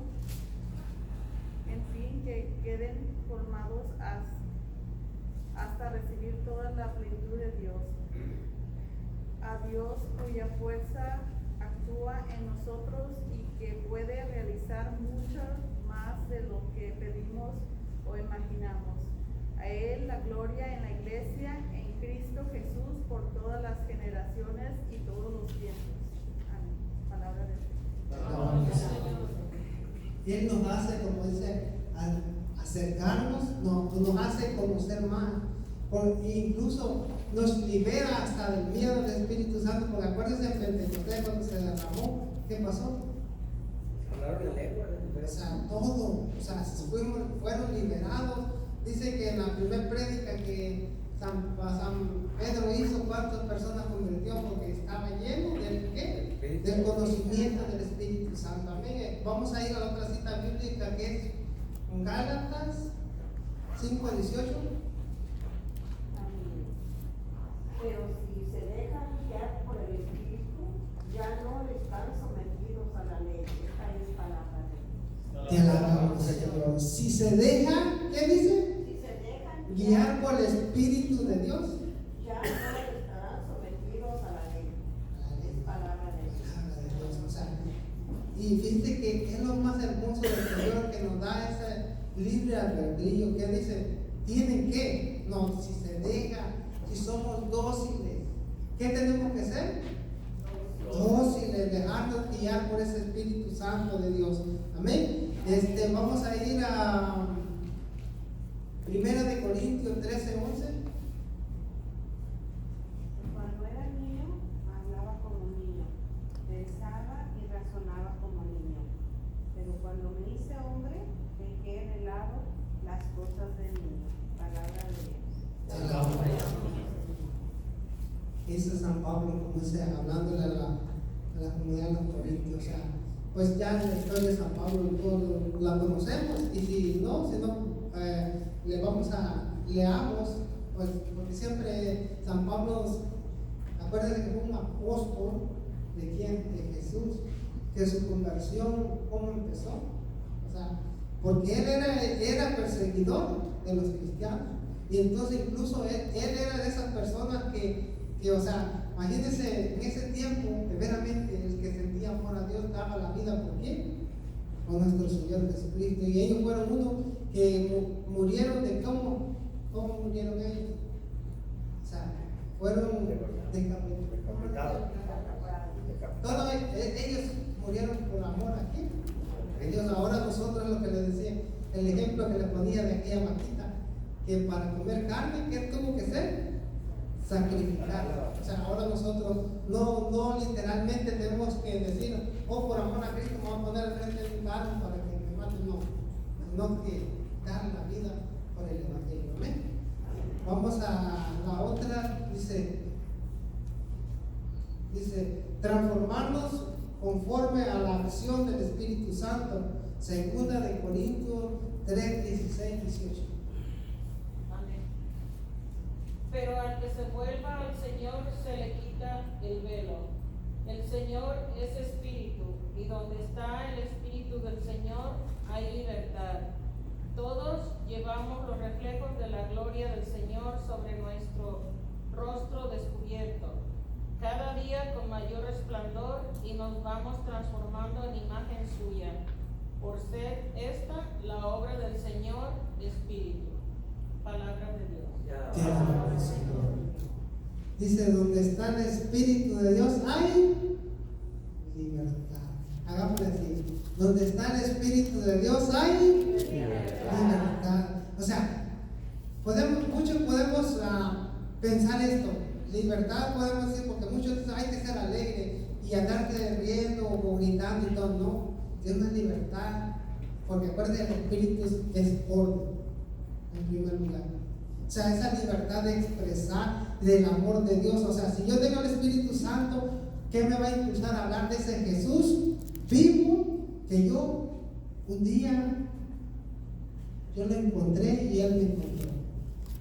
en fin, que queden formados hasta recibir toda la plenitud de Dios. A Dios, cuya fuerza actúa en nosotros y que puede realizar mucho más de lo que pedimos o imaginamos. A Él la gloria en la iglesia, en Cristo Jesús, por todas las generaciones y todos los tiempos. Amén. Palabra de Dios. Y Él nos hace, como dice, al acercarnos, nos hace conocer más. Incluso nos libera hasta del miedo del Espíritu Santo, porque acuérdense en Pentecostés cuando se derramó, ¿qué pasó? Hablaron en lengua. O sea, todo, o sea, fueron liberados dice que en la primera prédica que San Pedro hizo, ¿cuántas personas convirtió? Porque estaba lleno del ¿qué? Del conocimiento del Espíritu Santo. Amén. Vamos a ir a la otra cita bíblica que es Gálatas 5:18. Pero si se dejan guiar por el Espíritu, ya no están sometidos a la ley. Esta es palabra de Dios. Te alabamos, Señor. Si se dejan, ¿qué dice? Si se dejan Guiar por el Espíritu de Dios, ya no estarán sometidos a la ley. Es palabra de Dios. palabra de Dios. O sea, y fíjate que es lo más hermoso del Señor, que nos da ese libre albedrío, que dice, tienen que, no, si se dejan, si somos dóciles, ¿qué tenemos que ser? Dóciles, dejarnos guiar por ese Espíritu Santo de Dios. Amén. Vamos a ir a 1 Corintios 13:11. Cuando era niño, hablaba como niño, pensaba y razonaba como niño. Pero cuando me hice hombre, dejé de lado las cosas de niño. Palabra de Dios. Ese es San Pablo, como dice, hablándole a la comunidad de los Corintios. O sea, pues ya la historia de San Pablo todos la conocemos, y si no, leamos, pues, porque siempre San Pablo, acuérdense que fue un apóstol de quién, de Jesús, que su conversión, ¿cómo empezó? O sea, porque él era perseguidor de los cristianos, y entonces incluso él era de esas personas que, o sea, imagínense, en ese tiempo, verdaderamente, el que sentía amor a Dios daba la vida por quién, por nuestro Señor Jesucristo. Y ellos fueron unos que murieron de ¿cómo murieron ellos? O sea, fueron decapitados. Todos ellos murieron por amor a quién. Ellos, ahora nosotros, lo que les decía, el ejemplo que le ponía de aquella vaquita, que para comer carne, ¿qué tuvo que ser? Sacrificarla. O sea, ahora nosotros no literalmente tenemos que decir, oh, por amor a Cristo me voy a poner al frente de un carro para que me mate, no, sino que dar la vida por el Evangelio. Amén. Vamos a la otra, dice transformarnos conforme a la acción del Espíritu Santo. 2 Corintios 3, 16, 18. Pero al que se vuelva al Señor se le quita el velo. El Señor es espíritu, y donde está el espíritu del Señor hay libertad. Todos llevamos los reflejos de la gloria del Señor sobre nuestro rostro descubierto, cada día con mayor resplandor, y nos vamos transformando en imagen suya, por ser esta la obra del Señor Espíritu. Palabra de Dios. Te alabamos, Señor. Dice, donde está el Espíritu de Dios hay libertad. Hagámosle así. Donde está el Espíritu de Dios hay libertad. O sea, muchos podemos pensar esto. Libertad podemos decir, porque muchos dicen hay que ser alegre y andarte riendo o gritando y todo. No, es una libertad, porque acuérdense, el Espíritu es orden, en primer lugar. O sea, esa libertad de expresar del amor de Dios. O sea, si yo tengo el Espíritu Santo, ¿qué me va a impulsar a hablar de ese Jesús vivo que yo un día yo lo encontré y Él me encontró?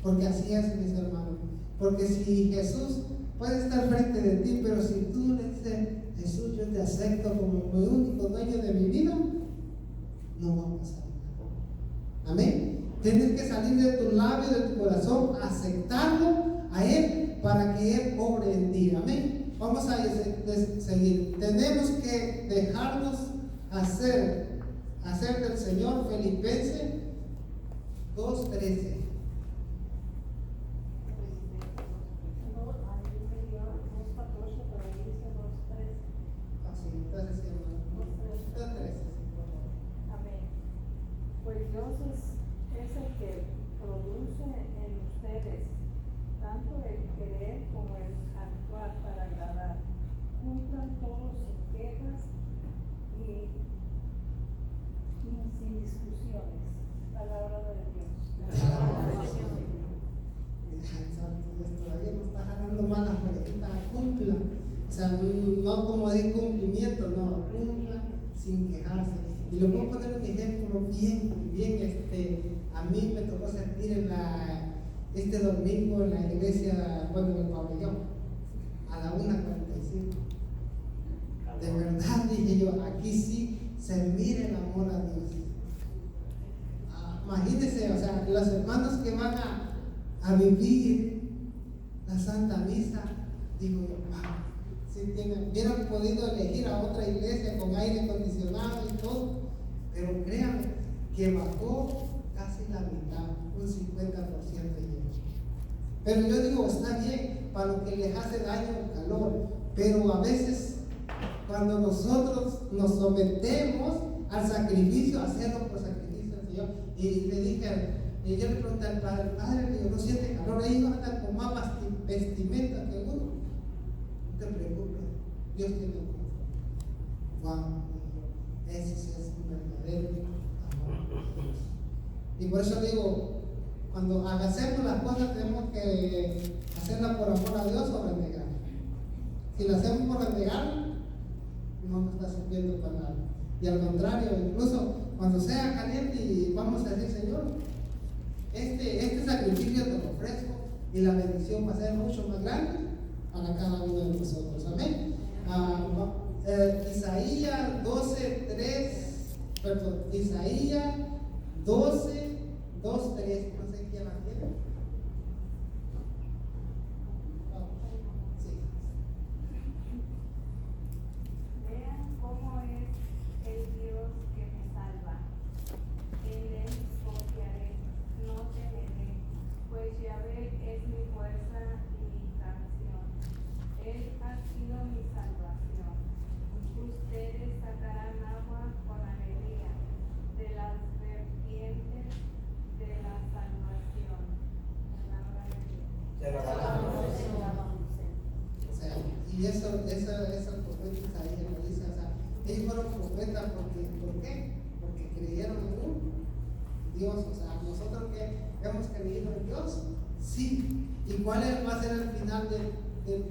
Porque así es, mis hermanos. Porque si Jesús puede estar frente de ti, pero si tú le dices, Jesús, yo te acepto como mi único dueño de mi vida, no va a pasar nada. Amén. Tienes que salir de tu labio, de tu corazón, aceptarlo a Él para que Él obre en ti. Amén. Vamos a seguir. Tenemos que dejarnos hacer del Señor. Filipenses 2:13. Pues Dios es el que produce en ustedes tanto el querer como el actuar para agradar. Cumplan todos sin quejas y sin discusiones. Palabra de Dios. sea, no como de cumplimiento, no, cumpla sin quejarse. Y le puedo poner un ejemplo bien, a mí me tocó sentir este domingo en la iglesia, bueno, en el pabellón, a la 1:45. De verdad, dije yo, aquí sí se mira el amor a Dios. Imagínense, o sea, los hermanos que van a vivir la Santa Misa, digo yo, wow, si hubieran podido elegir a otra iglesia con aire acondicionado y todo, pero créanme que bajó casi la mitad, un 50% de ellos. Pero yo digo, está bien, para lo que les hace daño el calor, pero a veces cuando nosotros nos sometemos al sacrificio, hacerlo por sacrificio al Señor, y le dije, y yo le pregunté al padre, le digo, no siente calor, ellos andan con más vestimenta que uno. No te preocupes, Dios tiene un control. Wow, ese sí es un verdadero amor. Y por eso digo, cuando hacemos las cosas tenemos que hacerlas por amor a Dios o renegar. Si lo hacemos por renegar, no nos está sirviendo para nada. Y al contrario, incluso cuando sea caliente y vamos a decir, Señor, este sacrificio te lo ofrezco y la bendición va a ser mucho más grande para cada uno de nosotros. Amén. Isaías 12:2-3. No sé quién la tiene. Vean cómo es el Dios que me salva. En él confiaré, no temeré, pues Yahvé es mi fuerza y mi canción. Él ha sido mi salvación. Ustedes sacarán agua con alegría de las vertientes de la salvación. Palabra de Dios. O sea, y eso profeta Isaías lo dice, o sea, ellos fueron profetas ¿por qué? Porque creyeron en un Dios, o sea, nosotros que hemos creído en Dios, sí. ¿Y cuál va a ser el final de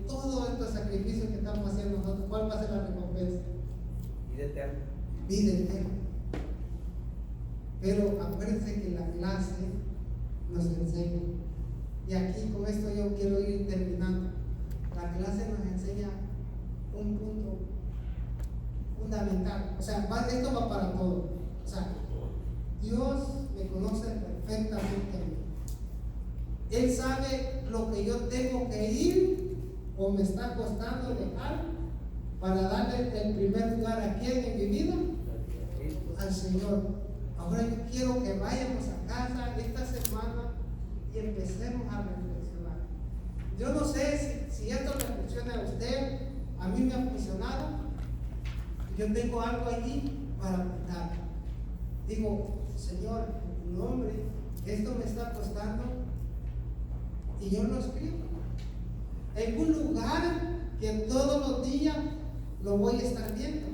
todos estos sacrificios que estamos haciendo nosotros? ¿Cuál va a ser la recompensa? Vida eterna. Vida eterna. Pero acuérdense que la clase nos enseña, y aquí con esto yo quiero ir terminando. La clase nos enseña un punto fundamental, o sea, esto va para todo. O sea, Dios me conoce perfectamente a mí. Él sabe lo que yo tengo que ir o me está costando dejar para darle el primer lugar a quién en mi vida, al Señor. Ahora yo quiero que vayamos a casa esta semana y empecemos a reflexionar. Yo no sé si esto le funciona a usted, a mí me ha funcionado. Yo tengo algo allí para apuntar. Digo, Señor, en tu nombre, esto me está costando, y yo lo escribo en un lugar que todos los días lo voy a estar viendo.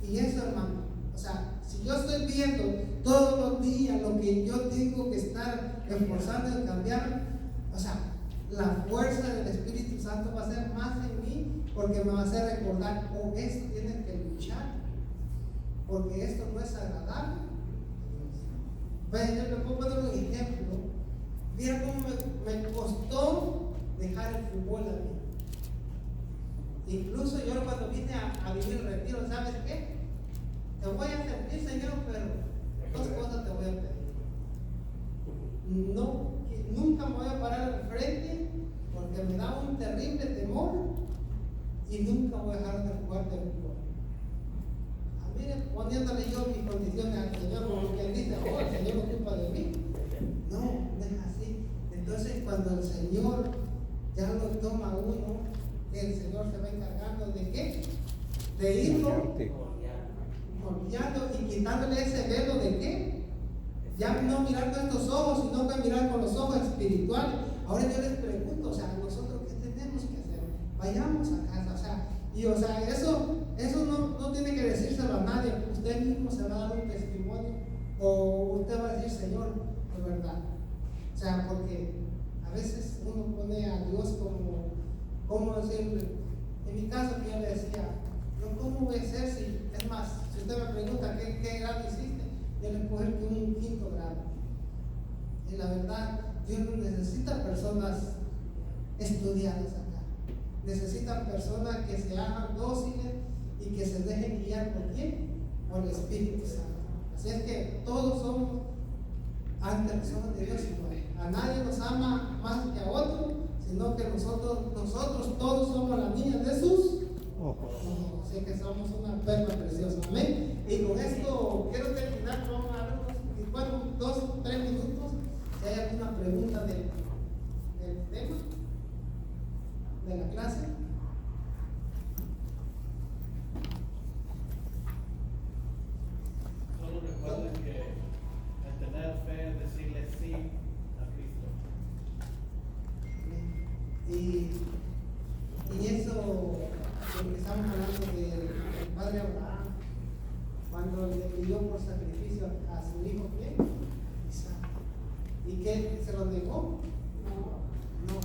Y eso, hermano, o sea, si yo estoy viendo todos los días lo que yo tengo que estar esforzando en cambiar, o sea, la fuerza del Espíritu Santo va a ser más en mí, porque me va a hacer recordar, esto tiene que luchar, porque esto no es agradable. Bueno, yo le puedo poner un ejemplo. Mira cómo me costó dejar el fútbol a mí. Incluso yo cuando vine a vivir el retiro, ¿sabes qué? Te voy a servir, Señor, pero dos cosas te voy a pedir. No, nunca me voy a parar al frente porque me da un terrible temor, y nunca voy a dejar de jugar del fútbol. Mire, poniéndole yo mis condiciones al Señor, como quien dice, el Señor no culpa de mí. No, no es así. Entonces, cuando el Señor ya lo toma uno, el Señor se va encargando de qué? De irlo golpeando y quitándole ese velo de qué? Ya no mirar con estos ojos, sino que mirar con los ojos espirituales. Ahora yo les pregunto, o sea, nosotros qué tenemos que hacer. Vayamos a casa, o sea, eso no tiene que decírselo a nadie. Usted mismo se va a dar un testimonio, o usted va a decir, Señor, es verdad. O sea, porque a veces uno pone a Dios ¿Cómo decirle? En mi caso que yo le decía, "No, ¿cómo voy a hacer si, es más, si usted me pregunta qué grado hiciste, yo le puedo decir que un 5º grado"? Y la verdad, Dios no necesita personas estudiadas acá. Necesitan personas que se hagan dóciles y que se dejen guiar por quién, por el Espíritu Santo. Así es que todos somos ante los ojos de Dios igual. A nadie nos ama más que a otro, sino que nosotros todos somos las niñas de sus ojos. Así que somos una perla preciosa. Amén. Y con esto quiero terminar. Vamos a ver unos 2 o 3 minutos. Si hay alguna pregunta del tema de la clase. Solo recuerden que el tener fe es decirle sí a Cristo. Y eso, lo que estamos hablando del padre Abraham, cuando le pidió por sacrificio a su hijo, ¿quién? Isaac. ¿Y qué? ¿Se lo negó? No.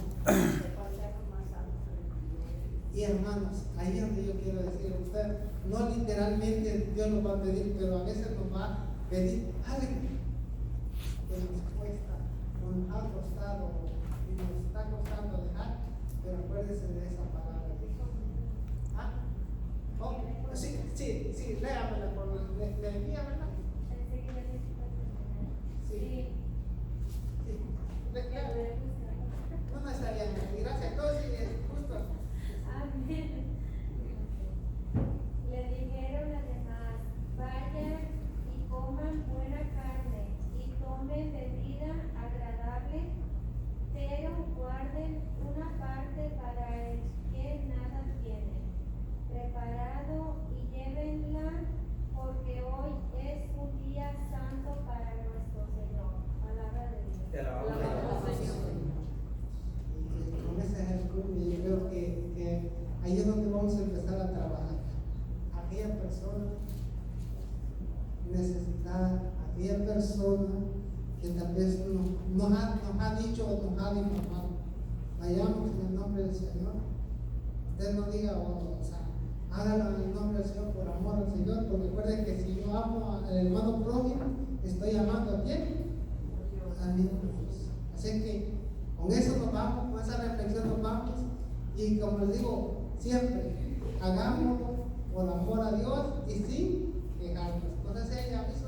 Y hermanos, ahí es donde yo quiero decir, usted, no literalmente Dios nos va a pedir, pero a veces nos va a pedir algo que nos cuesta, o nos ha costado y nos está costando dejar, pero acuérdense de esa palabra. ¿Ah? Oh, sí, léamela por de mía, ¿verdad? Sí. No está bien, gracias a todos y justo. Amén. Le dijeron además, vayan y coman buena carne y tomen bebida agradable, pero guarden una parte para el que nada tiene preparado y llévenla, porque hoy es un día santo para nuestro Señor. Palabra de Dios. Te alabamos, Señor. Con ese ejemplo, yo creo que ahí es donde vamos a empezar a trabajar. Aquella persona necesitada, aquella persona que tal vez nos ha dicho o nos ha informado, vayamos en el nombre del Señor. Usted no diga, o sea, hágalo en el nombre del Señor por amor al Señor, porque recuerden que si yo amo al hermano prójimo, estoy amando a quién? Al mismo Dios. Así que con eso nos vamos, con esa reflexión nos vamos, y como les digo, siempre hagámoslo por amor a Dios y sin quejarnos. Entonces ella aviso,